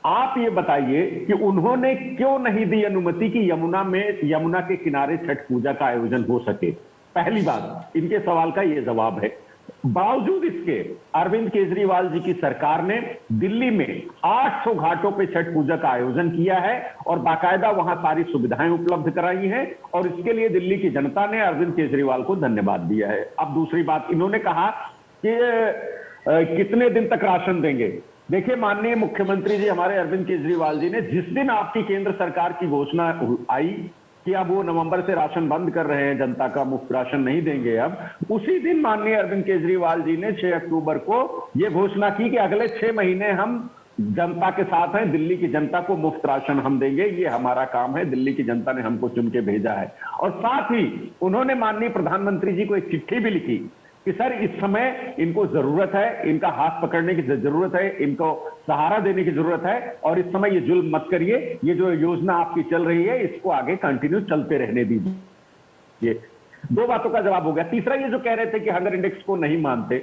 आप ये बताइए कि उन्होंने क्यों नहीं दी अनुमति कि यमुना के किनारे छठ पूजा का आयोजन हो सके। पहली बात, इनके सवाल का ये जवाब है। बावजूद इसके अरविंद केजरीवाल जी की सरकार ने दिल्ली में 800 घाटों पे छठ पूजा का आयोजन किया है और बाकायदा वहां सारी सुविधाएं उपलब्ध कराई हैं, और इसके लिए दिल्ली की जनता ने अरविंद केजरीवाल को धन्यवाद दिया है। अब दूसरी बात, इन्होंने कहा कि कितने दिन तक राशन देंगे। देखिए, माननीय मुख्यमंत्री जी हमारे अरविंद केजरीवाल जी ने जिस दिन आपकी केंद्र सरकार की घोषणा आई कि अब वो नवंबर से राशन बंद कर रहे हैं, जनता का मुफ्त राशन नहीं देंगे, अब उसी दिन माननीय अरविंद केजरीवाल जी ने 6 अक्टूबर को ये घोषणा की कि अगले 6 महीने हम जनता के साथ हैं, दिल्ली की जनता को मुफ्त राशन हम देंगे, ये हमारा काम है, दिल्ली की जनता ने हमको चुन के भेजा है। और साथ ही उन्होंने माननीय प्रधानमंत्री जी को एक चिट्ठी भी लिखी कि सर इस समय इनको जरूरत है, इनका हाथ पकड़ने की जरूरत है, इनको सहारा देने की जरूरत है, और इस समय ये जुल्म मत करिए, ये जो योजना आपकी चल रही है इसको आगे कंटिन्यू चलते रहने दीजिए। दो बातों का जवाब हो गया। तीसरा ये जो कह रहे थे कि हंगर इंडेक्स को नहीं मानते,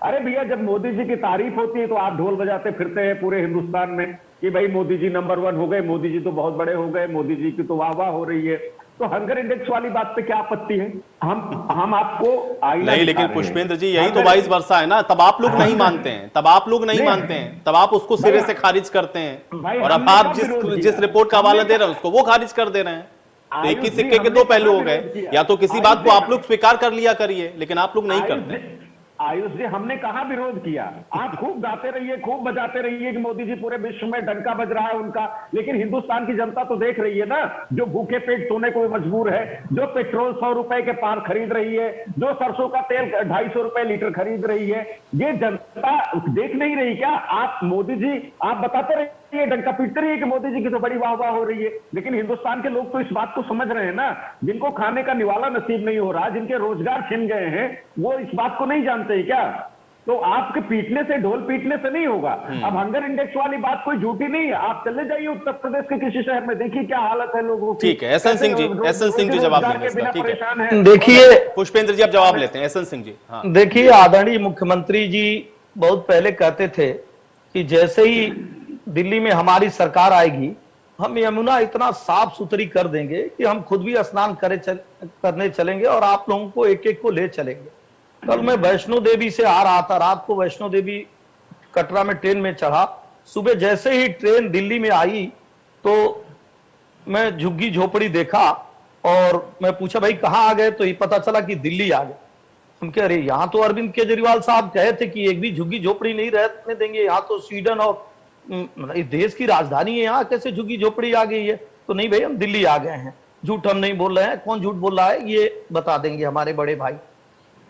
अरे भैया जब मोदी जी की तारीफ होती है तो आप ढोल बजाते फिरते हैं पूरे हिंदुस्तान में कि भाई मोदी जी नंबर 1 हो गए, मोदी जी तो बहुत बड़े हो गए, मोदी जी की तो वाह वाह हो रही है। तो हंगर इंडेक्स वाली बात पे क्या आपत्ति है? हम आपको आईना नहीं, लेकिन पुष्पेंद्र जी यही तो 22 वर्षा है ना, तब आप लोग नहीं मानते हैं, तब आप लोग नहीं मानते हैं, तब आप उसको सिरे से खारिज करते हैं, और अब आप जिस रिपोर्ट का हवाला दे रहे हैं उसको वो खारिज कर दे रहे हैं। तो एक ही सिक्के के दो पहलू हो गए, या तो किसी बात को आप लोग स्वीकार कर लिया करिए, लेकिन आप लोग नहीं करते। आयुष जी हमने कहा विरोध किया, आप खूब गाते रहिए, खूब बजाते रहिए कि मोदी जी पूरे विश्व में डंका बज रहा है उनका, लेकिन हिंदुस्तान की जनता तो देख रही है ना, जो भूखे पेट सोने को मजबूर है, जो पेट्रोल 100 रुपए के पार खरीद रही है, जो सरसों का तेल 250 रुपए लीटर खरीद रही है, ये जनता देख नहीं रही क्या? आप मोदी जी आप बताते रहिए, डंका पीटते रहिए कि मोदी जी की तो बड़ी वाह वाह हो रही है, लेकिन हिंदुस्तान के लोग तो इस बात को समझ रहे हैं ना, जिनको खाने का निवाला नसीब नहीं हो रहा, जिनके रोजगार छिन गए हैं, वो इस बात को नहीं जानते क्या? तो आपके पीटने से, ढोल पीटने से नहीं होगा। अब हंगर इंडेक्स वाली बात कोई झूठी नहीं है, आप चले जाइए उत्तर प्रदेश के किसी शहर में, देखिए क्या हालत है लोगों की। ठीक है, एसएन सिंह जी जवाब देंगे इसका। ठीक है, देखिए पुष्पेंद्र जी अब जवाब लेते हैं, एसएन सिंह जी। हाँ, देखिए आदरणीय मुख्यमंत्री जी बहुत पहले कहते थे कि जैसे ही दिल्ली में हमारी सरकार आएगी हम यमुना इतना साफ सुथरी कर देंगे कि हम खुद भी स्नान करने चलेंगे और आप लोगों को एक एक को ले चलेंगे। कल मैं वैष्णो देवी से आ रहा था, रात को वैष्णो देवी कटरा में ट्रेन में चढ़ा, सुबह जैसे ही ट्रेन दिल्ली में आई तो मैं झुग्गी झोपड़ी देखा और मैं पूछा भाई कहाँ आ गए, तो ये पता चला कि दिल्ली आ गए। हम कह रहे यहाँ तो अरविंद केजरीवाल साहब कहे थे कि एक भी झुग्गी झोपड़ी नहीं रहने देंगे, यहाँ तो स्वीडन और देश की राजधानी है, यहाँ कैसे झुग्गी झोपड़ी आ गई है? तो नहीं भाई हम दिल्ली आ गए हैं, झूठ हम नहीं बोल रहे हैं, कौन झूठ बोल रहा है ये बता देंगे हमारे बड़े भाई।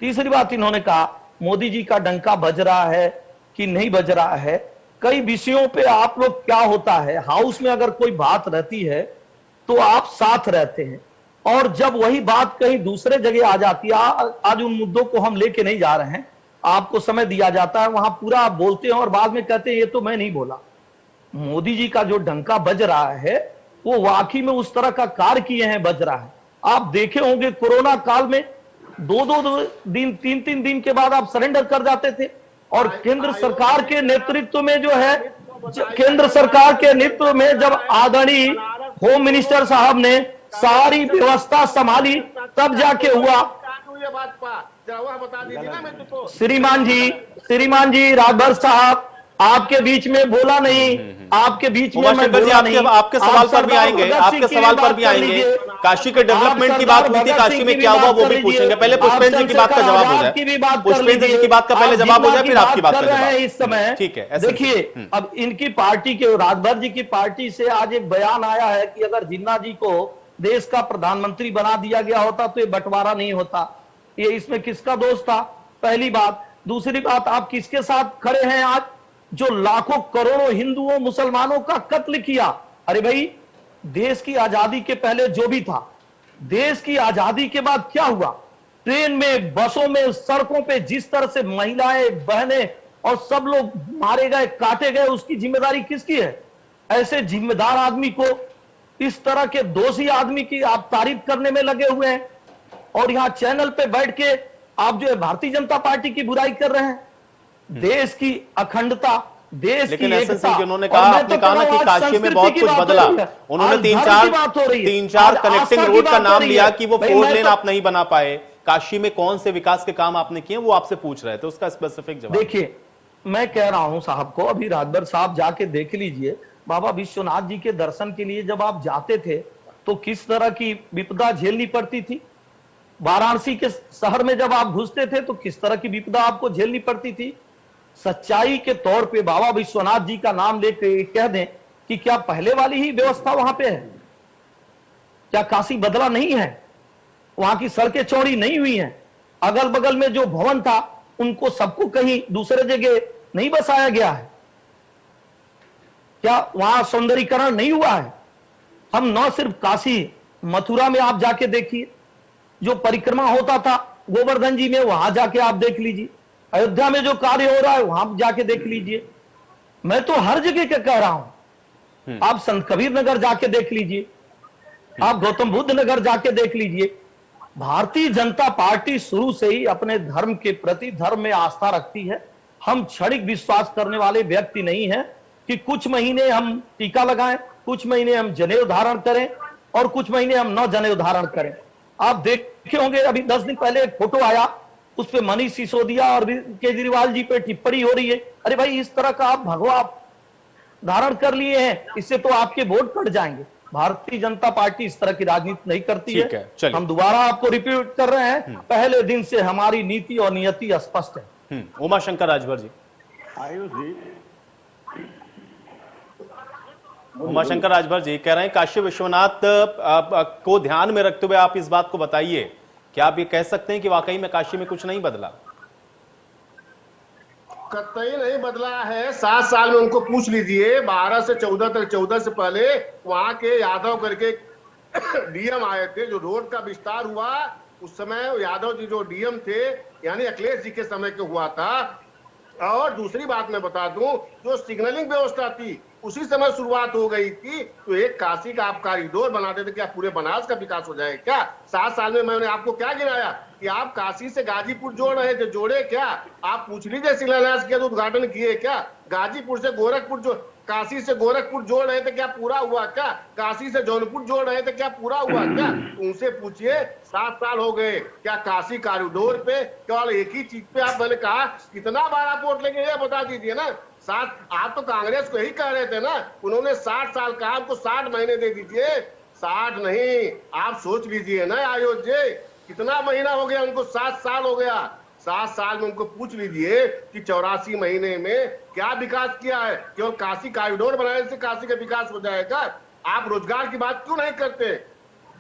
तीसरी बात इन्होंने कहा मोदी जी का डंका बज रहा है कि नहीं बज रहा है। कई विषयों पे आप लोग क्या होता है, हाउस में अगर कोई बात रहती है तो आप साथ रहते हैं, और जब वही बात कहीं दूसरे जगह आ जाती है, आज उन मुद्दों को हम लेके नहीं जा रहे हैं, आपको समय दिया जाता है, वहां पूरा आप बोलते हैं और बाद में कहते हैं ये तो मैं नहीं बोला। मोदी जी का जो डंका बज रहा है वो वाकई में उस तरह का कार्य किए हैं बज रहा है। आप देखे होंगे कोरोना काल में 2-2 दिन 3-3 दिन के बाद आप सरेंडर कर जाते थे, और केंद्र सरकार के नेतृत्व में जो है, केंद्र सरकार के नेतृत्व में जब आदरणीय होम मिनिस्टर साहब ने सारी व्यवस्था संभाली तब जाके हुआ। श्रीमान जी राजभर साहब आपके बीच में बोला नहीं, आपके बीच में मैं बोला नहीं। आपके सवाल पर भी आएंगे, आपके सवाल पर भी आएंगे। काशी के डेवलपमेंट की बात हुई थी, काशी में क्या हुआ वो भी पूछेंगे। पहले पुष्पेंद्र जी की बात का जवाब हो जाए, पुष्पेंद्र जी की बात का पहले जवाब हो जाए, फिर आपकी बात का जवाब। इस समय ठीक है, देखिए अब इनकी पार्टी के, राजभर जी की पार्टी से आज एक बयान आया है कि अगर जिन्ना जी को देश का प्रधानमंत्री बना दिया गया होता तो ये बंटवारा नहीं होता। ये इसमें किसका दोष था? पहली बात। दूसरी बात, आप किसके साथ खड़े हैं आज जो लाखों करोड़ों हिंदुओं मुसलमानों का कत्ल किया? अरे भाई देश की आजादी के पहले जो भी था, देश की आजादी के बाद क्या हुआ? ट्रेन में, बसों में, सड़कों पे जिस तरह से महिलाएं, बहनें और सब लोग मारे गए, काटे गए, उसकी जिम्मेदारी किसकी है? ऐसे जिम्मेदार आदमी को, इस तरह के दोषी आदमी की आप तारीफ करने में लगे हुए हैं, और यहां चैनल पे बैठ के आप जो है भारतीय जनता पार्टी की बुराई कर रहे हैं। देश की अखंडता, देश की एकता। उन्होंने कहा, आपने कहा ना कि काशी में बहुत कुछ बदला, उन्होंने 3-4 कनेक्टिंग रोड का नाम लिया कि वो 4 लेन आप नहीं बना पाए। काशी में कौन से विकास के काम आपने किए वो आपसे पूछ रहे थे, उसका स्पेसिफिक जवाब। देखिए मैं कह रहा हूं साहब को, अभी राजभर साहब जाके देख लीजिए, बाबा विश्वनाथ जी के दर्शन के लिए जब आप जाते थे तो किस तरह की विपदा झेलनी पड़ती थी। वाराणसी के शहर में जब आप घुसते थे तो किस तरह की विपदा आपको झेलनी पड़ती थी। सच्चाई के तौर पे बाबा विश्वनाथ जी का नाम लेकर कह दें कि क्या पहले वाली ही व्यवस्था वहां पे है? क्या काशी बदला नहीं है? वहां की सड़कें चौड़ी नहीं हुई हैं? अगल बगल में जो भवन था उनको सबको कहीं दूसरे जगह नहीं बसाया गया है? क्या वहां सौंदर्यीकरण नहीं हुआ है? हम न सिर्फ काशी, मथुरा में आप जाके देखिए, जो परिक्रमा होता था गोवर्धन जी में, वहां जाके आप देख लीजिए। अयोध्या में जो कार्य हो रहा है वहां जाके देख लीजिए। मैं तो हर जगह का कह रहा हूं। आप संत कबीर नगर जाके देख लीजिए, आप गौतम बुद्ध नगर जाके देख लीजिए। भारतीय जनता पार्टी शुरू से ही अपने धर्म के प्रति धर्म में आस्था रखती है। हम क्षणिक विश्वास करने वाले व्यक्ति नहीं हैं कि कुछ महीने हम टीका लगाएं, कुछ महीने हम जनेऊ धारण करें और कुछ महीने हम न जनेऊ धारण करें। आप देखे होंगे अभी 10 दिन पहले एक फोटो आया, उस पे मनीष सिसोदिया और केजरीवाल जी पे टिप्पणी हो रही है। अरे भाई, इस तरह का आप भगवा धारण कर लिए हैं, इससे तो आपके वोट कट जाएंगे। भारतीय जनता पार्टी इस तरह की राजनीति नहीं करती है। हम दोबारा आपको रिपीट कर रहे हैं, पहले दिन से हमारी नीति और नियति स्पष्ट है। उमाशंकर राजभर जी। आयुष जी, उमाशंकर राजभर जी कह रहे हैं काशी विश्वनाथ को ध्यान में रखते हुए आप इस बात को बताइए, क्या आप ये कह सकते हैं कि वाकई में काशी में कुछ नहीं बदला? कतई नहीं बदला है। 7 साल में उनको पूछ लीजिए, 12 से 14 तक, 14 से पहले वहां के यादव करके डीएम आए थे। जो रोड का विस्तार हुआ उस समय यादव जी जो डीएम थे, यानी अखिलेश जी के समय के हुआ था। और दूसरी बात मैं बता दूं, जो सिग्नलिंग व्यवस्था थी उसी समय शुरुआत हो गई थी। तो एक काशी का आप कॉरिडोर बनाते थे, क्या पूरे बनारस का विकास हो जाएगा क्या? 7 साल में मैंने आपको क्या गिनाया कि आप काशी से गाजीपुर जोड़ रहे थे, जोड़े क्या? आप पूछ लीजिए, शिलान्यास किया तो उद्घाटन किए क्या? गाजीपुर से गोरखपुर जो, काशी से गोरखपुर जोड़ रहे थे, क्या पूरा हुआ क्या? काशी से जौनपुर जोड़ रहे थे, क्या पूरा हुआ क्या? उनसे पूछिए, 7 साल हो गए, क्या काशी कॉरिडोर पे केवल एक ही चीज पे आप, मैंने कहा कितना बार आप वोट लेंगे ये बता दीजिए ना। 7, आप तो कांग्रेस को यही कह रहे थे ना, उन्होंने 60 साल कहा, आपको 60 महीने दे दीजिए। 60 नहीं, आप सोच लीजिए ना आयुष जी, कितना महीना हो गया उनको? 7 साल हो गया। 7 साल में उनको पूछ लीजिए कि 84 महीने में क्या विकास किया है? केवल काशी कॉरिडोर बनाने से काशी का विकास हो जाएगा? आप रोजगार की बात क्यों नहीं करते?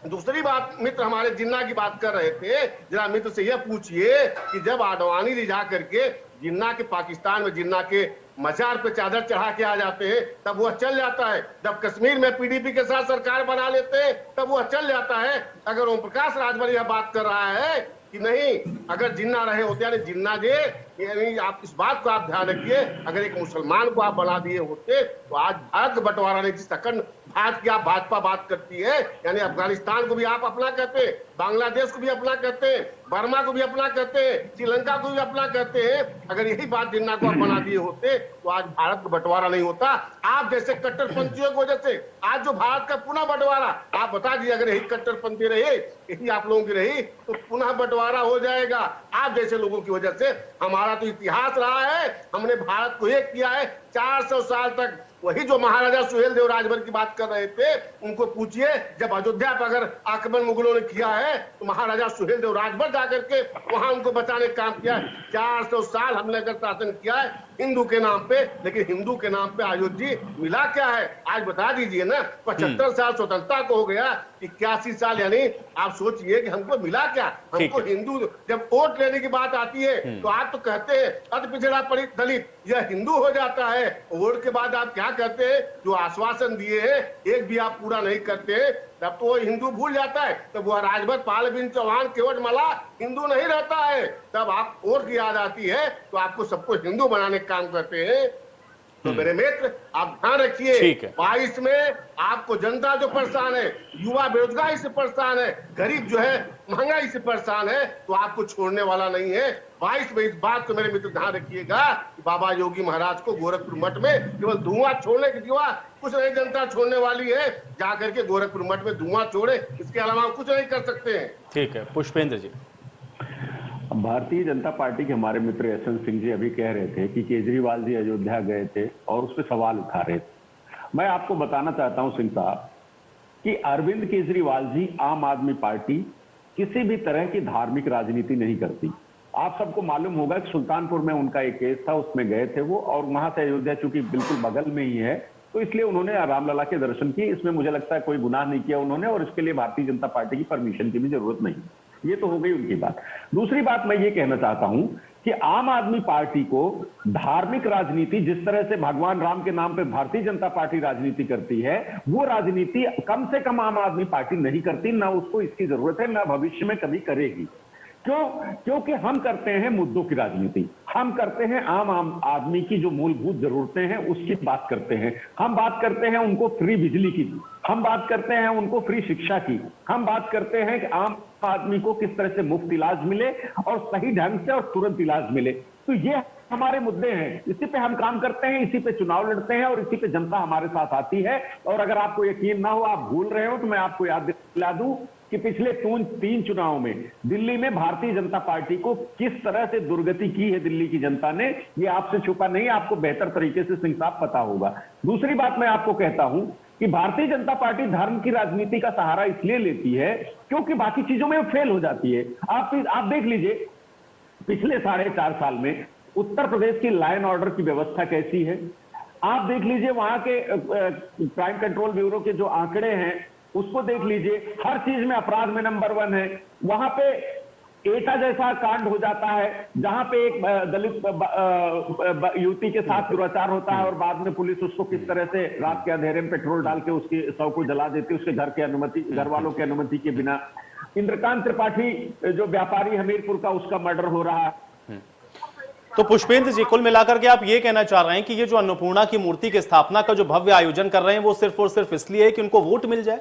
दूसरी बात, मित्र हमारे जिन्ना की बात कर रहे थे, जरा मित्र से यह पूछिए कि जब आडवाणी ले जा करके जिन्ना के, पाकिस्तान में जिन्ना के मजार पे चादर चढ़ा के आ जाते हैं, तब वह चल जाता है। जब कश्मीर में पीडीपी के साथ सरकार बना लेते हैं, तब वह चल जाता है। अगर ओम प्रकाश राजभर यह बात कर रहा है कि नहीं, अगर जिन्ना रहे होते, यानी जिन्ना जे, यानी आप इस बात को आप ध्यान रखिए, अगर एक मुसलमान को आप बना दिए होते तो आज भारत बंटवारा नहीं, जिस अखंड भारत की आप भाजपा बात करती है, यानी अफगानिस्तान को भी आप अपना कहते हैं, बांग्लादेश को भी अपना कहते हैं, बर्मा को भी अपना कहते हैं, श्रीलंका को भी अपना कहते हैं। अगर यही बात जिन्ना को आप बना दिए होते तो आज भारत का बंटवारा नहीं होता। आप जैसे कट्टरपंथियों की वजह से आज जो भारत का पुनः बंटवारा, आप बता दीजिए, अगर यही कट्टरपंथी रहे, यही आप लोगों की रही, तो पुनः बंटवारा हो जाएगा। आप जैसे लोगों की वजह से। हमारा तो इतिहास रहा है, हमने भारत को एक किया है 400 साल तक। वही जो महाराजा सुहेलदेव राजभर की बात कर रहे थे, उनको पूछिए, जब अयोध्या पर अगर आक्रमण मुगलों ने किया है तो महाराजा सुहेलदेव राजभर जाकर के वहां उनको बचाने का काम किया है। 400 साल हमने अगर शासन किया है हिंदू के नाम पे, लेकिन हिंदू के नाम पे आयुष जी मिला क्या है? आज बता दीजिए ना। 75 साल स्वतंत्रता को हो गया, 81 साल, यानी आप सोचिए कि हमको मिला क्या? हमको हिंदू, जब वोट लेने की बात आती है तो आप तो कहते हैं अति पिछड़ा दलित, यह हिंदू हो जाता है। वोट के बाद आप क्या कहते हैं? जो आश्वासन दिए हैं एक भी आप पूरा नहीं करते, तब तो वो हिंदू भूल जाता है। तब वह राजभर पाल बिन चौहान केवट मला हिंदू नहीं रहता है। तब आप वोट की याद आती है तो आपको सबको हिंदू बनाने का काम करते हैं। तो मेरे मित्र आप ध्यान रखिए, 22 में आपको जनता जो परेशान है, युवा बेरोजगारी से परेशान है, गरीब जो है महंगाई से परेशान है, तो आपको छोड़ने वाला नहीं है। 22 में इस बात को मेरे मित्र ध्यान रखिएगा कि बाबा योगी महाराज को गोरखपुर मठ में केवल धुआं छोड़ने के सिवा कुछ नहीं जनता छोड़ने वाली है। जाकर के गोरखपुर मठ में धुआं छोड़े, इसके अलावा कुछ नहीं कर सकते हैं। ठीक है, पुष्पेंद्र जी। भारतीय जनता पार्टी के हमारे मित्र एसएन सिंह जी अभी कह रहे थे कि केजरीवाल जी अयोध्या गए थे और उस पर सवाल उठा रहे थे। मैं आपको बताना चाहता हूं सिंह साहब कि अरविंद केजरीवाल जी, आम आदमी पार्टी किसी भी तरह की धार्मिक राजनीति नहीं करती। आप सबको मालूम होगा कि सुल्तानपुर में उनका एक केस था, उसमें गए थे वो, और वहां से अयोध्या चूंकि बिल्कुल बगल में ही है तो इसलिए उन्होंने रामलला के दर्शन किए। इसमें मुझे लगता है कोई गुनाह नहीं किया उन्होंने, और इसके लिए भारतीय जनता पार्टी की परमिशन की भी जरूरत नहीं। ये तो हो गई उनकी बात। दूसरी बात मैं ये कहना चाहता हूं कि आम आदमी पार्टी को धार्मिक राजनीति, जिस तरह से भगवान राम के नाम पे भारतीय जनता पार्टी राजनीति करती है, वो राजनीति कम से कम आम आदमी पार्टी नहीं करती, ना उसको इसकी जरूरत है, ना भविष्य में कभी करेगी। क्योंकि हम करते हैं मुद्दों की राजनीति, हम करते हैं आम आदमी की जो मूलभूत जरूरतें हैं उसकी बात करते हैं, हम बात करते हैं उनको फ्री बिजली की, हम बात करते हैं उनको फ्री शिक्षा की, हम बात करते हैं कि आम आदमी को किस तरह से मुफ्त इलाज मिले और सही ढंग से और तुरंत इलाज मिले। तो ये हमारे मुद्दे हैं, इसी पे हम काम करते हैं, इसी पे चुनाव लड़ते हैं और इसी पे जनता हमारे साथ आती है। और अगर आपको यकीन ना हो, आप भूल रहे हो, तो मैं आपको याद दिला दूं कि पिछले 3 चुनाव में दिल्ली में भारतीय जनता पार्टी को किस तरह से दुर्गति की है दिल्ली की जनता ने, ये आपसे छुपा नहीं, आपको बेहतर तरीके से सिंह साहब पता होगा। दूसरी बात मैं आपको कहता हूं कि भारतीय जनता पार्टी धर्म की राजनीति का सहारा इसलिए लेती है क्योंकि बाकी चीजों में फेल हो जाती है। आप देख लीजिए पिछले 4.5 साल में उत्तर प्रदेश की लॉ एंड ऑर्डर की व्यवस्था कैसी है। आप देख लीजिए वहां के क्राइम कंट्रोल ब्यूरो के जो आंकड़े हैं उसको देख लीजिए, हर चीज में अपराध में नंबर 1 है। वहां पे एटा जैसा कांड हो जाता है जहां पे एक दलित युवती के साथ दुराचार होता है और बाद में पुलिस उसको किस तरह से रात के अंधेरे में पेट्रोल डाल के उसके शव को जला देती है, उसके घर वालों की अनुमति के बिना। इंद्रकांत त्रिपाठी जो व्यापारी हमीरपुर का, उसका मर्डर हो रहा है। तो पुष्पेंद्र जी, कुल मिलाकर के आप ये कहना चाह रहे हैं कि ये जो अन्नपूर्णा की मूर्ति की स्थापना का जो भव्य आयोजन कर रहे हैं वो सिर्फ और सिर्फ इसलिए है कि उनको वोट मिल जाए?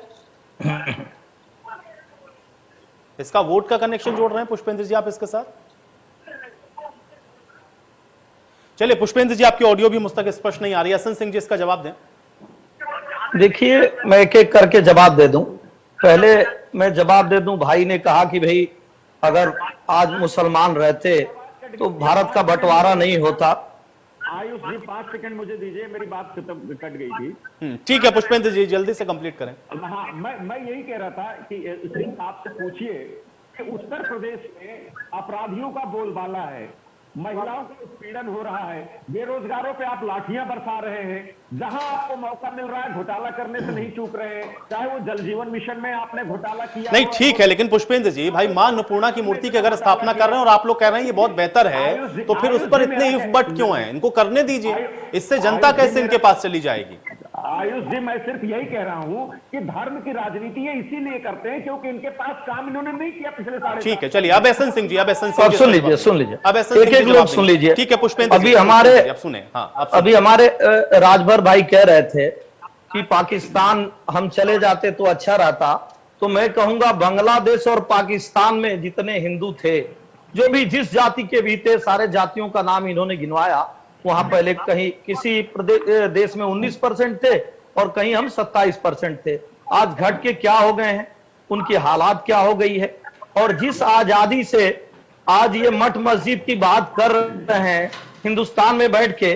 इसका वोट का कनेक्शन जोड़ रहे हैं पुष्पेंद्र जी आप इसके साथ? चलिए पुष्पेंद्र जी, आपकी ऑडियो भी मुझ तक स्पष्ट नहीं आ रही है। हसन सिंह जी, इसका जवाब दें। देखिए, मैं एक एक करके जवाब दे दूं। पहले मैं जवाब दे दूं, भाई ने कहा कि भाई अगर आज मुसलमान रहते तो भारत का बंटवारा नहीं होता। आयुष जी 5 सेकंड मुझे दीजिए, मेरी बात कट गई थी। ठीक है पुष्पेंद्र जी, जल्दी से कंप्लीट करें। हाँ, मैं यही कह रहा था कि सिंह आपसे पूछिए कि उत्तर प्रदेश में अपराधियों का बोलबाला है, महिलाओं का उत्पीड़न हो रहा है, बेरोजगारों पे आप लाठियां बरसा रहे हैं, जहां आपको मौका मिल रहा है घोटाला करने से नहीं चूक रहे हैं, चाहे वो जल जीवन मिशन में आपने घोटाला किया। नहीं ठीक है, लेकिन पुष्पेंद्र जी, भाई मां अन्नपूर्णा की मूर्ति की अगर स्थापना कर रहे हैं और आप लोग कह रहे हैं ये बहुत बेहतर है, तो फिर उस पर इतने इफ बट क्यों है? इनको करने दीजिए, इससे जनता कैसे इनके पास चली जाएगी? आयुष जी, मैं सिर्फ यही कह रहा हूं कि धर्म की राजनीति ये इसीलिए करते हैं क्योंकि इनके पास काम इन्होंने नहीं किया पिछले 4.5 ठीक है, चलिए अब एहसन सिंह जी, अब एहसन सिंह अब सुन लीजिए अब एहसन एक एक लोग सुन लीजिए। ठीक है पुष्पेंद्र अभी जी, हमारे अब सुने। हाँ, अभी हमारे राजभर भाई कह रहे थे कि पाकिस्तान हम चले जाते तो अच्छा रहता, तो मैं कहूंगा बांग्लादेश और पाकिस्तान में जितने हिंदू थे, जो भी जिस जाति के भी थे, सारे जातियों का नाम इन्होंने गिनवाया। वहां पहले कहीं किसी देश में 19% थे और कहीं हम 27% थे। आज घट के क्या हो गए हैं, उनकी हालात क्या हो गई है। और जिस आजादी से आज ये मठ मस्जिद की बात कर रहे हैं हिंदुस्तान में बैठ के,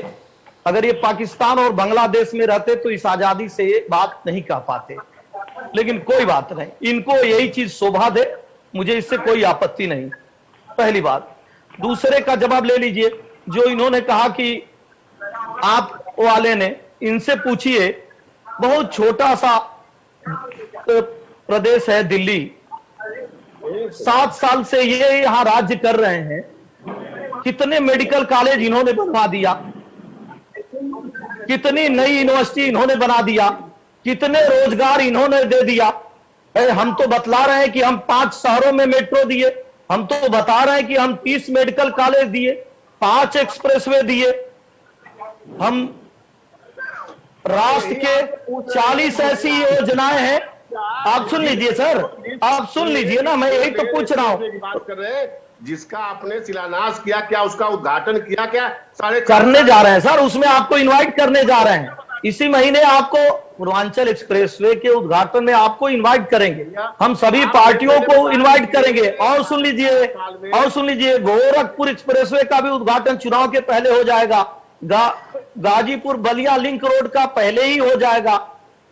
अगर ये पाकिस्तान और बांग्लादेश में रहते तो इस आजादी से ये बात नहीं कह पाते। लेकिन कोई बात नहीं, इनको यही चीज शोभा दे, मुझे इससे कोई आपत्ति नहीं। पहली बात। दूसरे का जवाब ले लीजिए, जो इन्होंने कहा कि आप वाले ने, इनसे पूछिए, बहुत छोटा सा प्रदेश है दिल्ली, 7 साल से ये यहां राज्य कर रहे हैं, कितने मेडिकल कॉलेज इन्होंने बनवा दिया, कितनी नई यूनिवर्सिटी इन्होंने बना दिया, कितने रोजगार इन्होंने दे दिया। हम तो बतला रहे हैं कि हम 5 शहरों में मेट्रो दिए, हम तो बता रहे हैं कि हम 30 मेडिकल कॉलेज दिए, 5 एक्सप्रेसवे दिए, हम राष्ट्र के 40 ऐसी योजनाएं हैं। आप सुन लीजिए सर, आप सुन लीजिए ना, मैं यही तो पूछ रहा हूँ। बात कर रहे हैं जिसका आपने शिलान्यास किया, क्या उसका उद्घाटन किया? क्या करने जा रहे हैं सर, उसमें आपको इनवाइट करने जा रहे हैं। इसी महीने आपको पूर्वांचल एक्सप्रेसवे के उद्घाटन में आपको इनवाइट करेंगे, हम सभी पार्टियों को इनवाइट करेंगे। और सुन लीजिए, गोरखपुर एक्सप्रेसवे का भी उद्घाटन चुनाव के पहले हो जाएगा, गाजीपुर बलिया लिंक रोड का पहले ही हो जाएगा।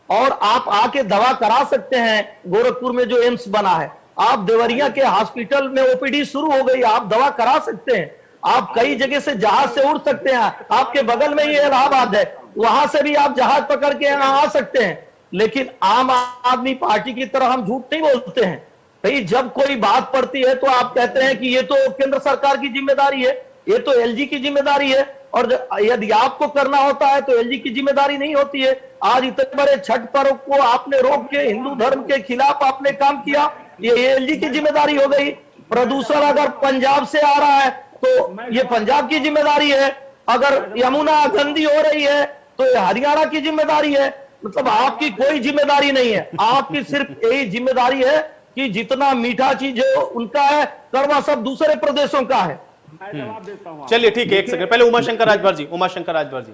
और आप आके दवा करा सकते हैं, गोरखपुर में जो एम्स बना है, आप देवरिया के हॉस्पिटल में ओपीडी शुरू हो गई, आप दवा करा सकते हैं। आप कई जगह से जहाज से उड़ सकते हैं, आपके बगल में ये इलाहाबाद है, वहां से भी आप जहाज पकड़ के यहाँ आ सकते हैं। लेकिन आम आदमी पार्टी की तरह हम झूठ नहीं बोलते हैं भाई। जब कोई बात पड़ती है तो आप कहते हैं कि ये तो केंद्र सरकार की जिम्मेदारी है, ये तो एलजी की जिम्मेदारी है, और यदि आपको करना होता है तो एलजी की जिम्मेदारी नहीं होती है। आज इतने बड़े छठ पर्व को आपने रोक के हिंदू धर्म के खिलाफ आपने काम किया, ये एलजी की जिम्मेदारी हो गई। प्रदूषण अगर पंजाब से आ रहा है तो ये पंजाब की जिम्मेदारी है, अगर यमुना गंदी हो रही है तो ये हरियाणा की जिम्मेदारी है। मतलब आपकी कोई जिम्मेदारी नहीं है, आपकी सिर्फ यही जिम्मेदारी है कि जितना मीठा चीज है उनका है, कड़वा सब दूसरे प्रदेशों का है। मैं जवाब देता हूँ। चलिए ठीक है, एक सेकंड पहले उमाशंकर राजभर जी, उमाशंकर राजभर जी।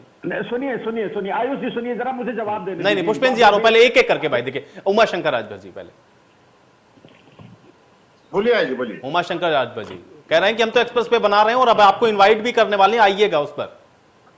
सुनिए सुनिए सुनिए, आयुष जी सुनिए जरा, मुझे जवाब दे नहीं पुष्पेंद्र जी आ रहा हूं, पहले एक एक करके भाई। देखिए उमाशंकर राजभर जी पहले। बोलिए जी, बोलिए। उमाशंकर राजभर जी कह रहे हैं कि हम तो एक्सप्रेस पे बना रहे हैं और अब आपको इनवाइट भी करने वाले हैं, आइएगा उस पर।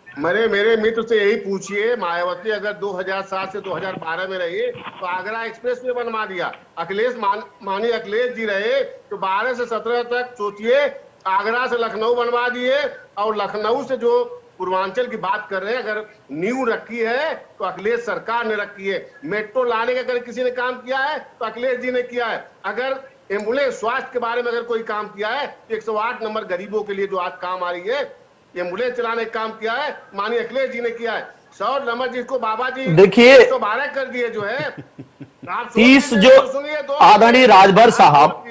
मेरे मित्र से यही पूछिए, मायावती अगर 2007 से 2012 में रही तो आगरा एक्सप्रेस वे बनवा दिया। माननीय अखिलेश जी रहे तो 12 से 17 तक सोचिए, आगरा से लखनऊ बनवा दिए, और लखनऊ से जो पूर्वांचल की बात कर रहे हैं, अगर नींव रखी है तो अखिलेश सरकार ने रखी है। मेट्रो लाने का अगर किसी ने काम किया है तो अखिलेश जी ने किया है। अगर एम्बुलेंस स्वास्थ्य के बारे में अगर कोई काम किया है तो 108 नंबर गरीबों के लिए जो आज काम आ रही है, एम्बुलेंस चलाने का काम किया है, माननीय अखिलेश जी ने किया है। 100 नंबर जिसको बाबा जी देखिए 112 कर दिए जो है, 30 जो आदरणीय राजभर साहब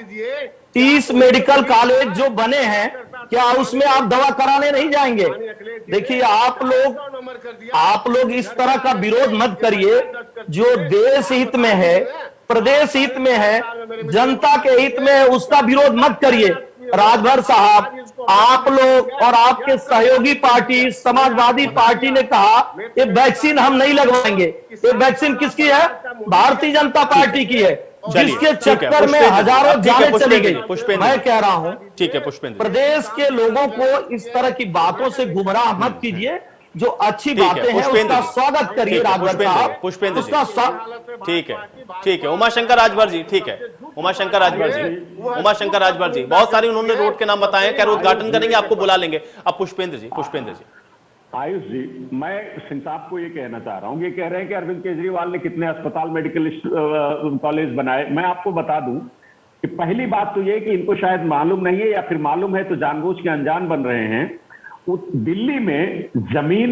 30 मेडिकल कॉलेज जो बने हैं, क्या उसमें आप दवा कराने नहीं जाएंगे? देखिए आप लोग इस तरह का विरोध मत करिए, जो देश हित में है, प्रदेश हित में है, जनता के हित में है, उसका विरोध मत करिए। राजभर साहब, आप लोग और आपके सहयोगी पार्टी समाजवादी पार्टी ने कहा ये वैक्सीन हम नहीं लगवाएंगे। ये वैक्सीन किसकी है? भारतीय जनता पार्टी की है, जिसके चक्कर में हजारों जानें चली गई। मैं कह रहा हूं, ठीक है पुष्पेंद्र, प्रदेश के लोगों को इस तरह की बातों से गुमराह मत कीजिए। जो अच्छी बातें हैं उसका स्वागत करिए राजभर साहब, पुष्पेंद्र जी, उसका ठीक है उमाशंकर राजभर जी, ठीक है उमाशंकर राजभर जी, उमाशंकर राजभर जी, बहुत सारी उन्होंने रोड के नाम बताए, खैर उद्घाटन करेंगे, आपको बुला लेंगे। अब पुष्पेंद्र जी, आयुष जी, मैं सिंह साहब को ये कहना चाह रहा हूँ, ये कह रहे हैं कि अरविंद केजरीवाल ने कितने अस्पताल मेडिकल कॉलेज बनाए। मैं आपको बता दूं कि पहली बात तो ये कि इनको शायद मालूम नहीं है, या फिर मालूम है तो जानबूझ के अनजान बन रहे हैं। दिल्ली में जमीन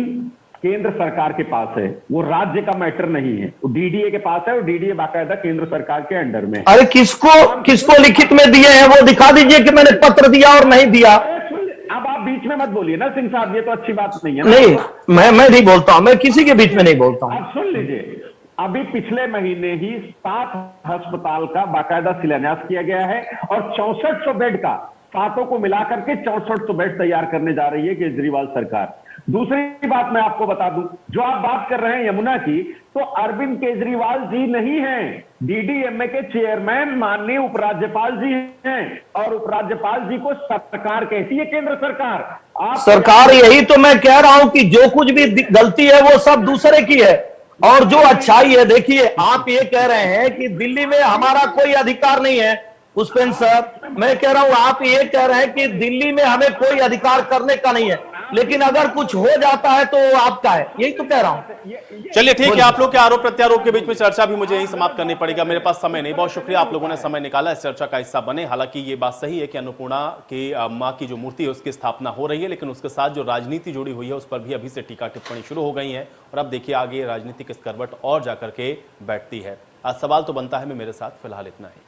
केंद्र सरकार के पास है, वो राज्य का मैटर नहीं है, वो डीडीए के पास है, और डीडीए बाकायदा केंद्र सरकार के अंडर में। अरे किसको लिखित में दिए हैं वो दिखा दीजिए कि मैंने पत्र दिया और नहीं दिया। अब आप बीच में मत बोलिए ना सिंह साहब, ये तो अच्छी बात नहीं है। नहीं, मैं नहीं बोलता हूं, मैं किसी के बीच में नहीं बोलता हूं। आप सुन लीजिए, अभी पिछले महीने ही 7 अस्पताल का बाकायदा शिलान्यास किया गया है, और 6400 बेड का, 7 को मिलाकर के 6400 बेड तैयार करने जा रही है केजरीवाल सरकार। दूसरी बात मैं आपको बता दूं, जो आप बात कर रहे हैं यमुना की, तो अरविंद केजरीवाल जी नहीं हैं, डीडीएमए के चेयरमैन माननीय उपराज्यपाल जी हैं, और उपराज्यपाल जी को सरकार कहती है, केंद्र सरकार। सरकार, यही तो मैं कह रहा हूं कि जो कुछ भी गलती है वो सब दूसरे की है, और जो अच्छाई है, देखिए आप ये कह रहे हैं कि दिल्ली में हमारा कोई अधिकार नहीं है। पुष्पेंद्र सर, मैं कह रहा हूं आप ये कह रहे हैं कि दिल्ली में हमें कोई अधिकार करने का नहीं है, लेकिन अगर कुछ हो जाता है तो वो आपका है, यही तो कह रहा हूं। चलिए ठीक है, आप लोग के आरोप प्रत्यारोप के बीच में चर्चा भी मुझे यही समाप्त करनी पड़ेगा, मेरे पास समय नहीं। बहुत शुक्रिया आप लोगों ने समय निकाला, इस चर्चा का हिस्सा बने। हालांकि ये बात सही है कि अन्नपूर्णा की मां की जो मूर्ति है उसकी स्थापना हो रही है, लेकिन उसके साथ जो राजनीति जुड़ी हुई है उस पर भी अभी से टीका टिप्पणी शुरू हो गई है, और अब देखिए आगे राजनीति किस करवट और जाकर के बैठती है। आज सवाल तो बनता है, मेरे साथ फिलहाल इतना ही।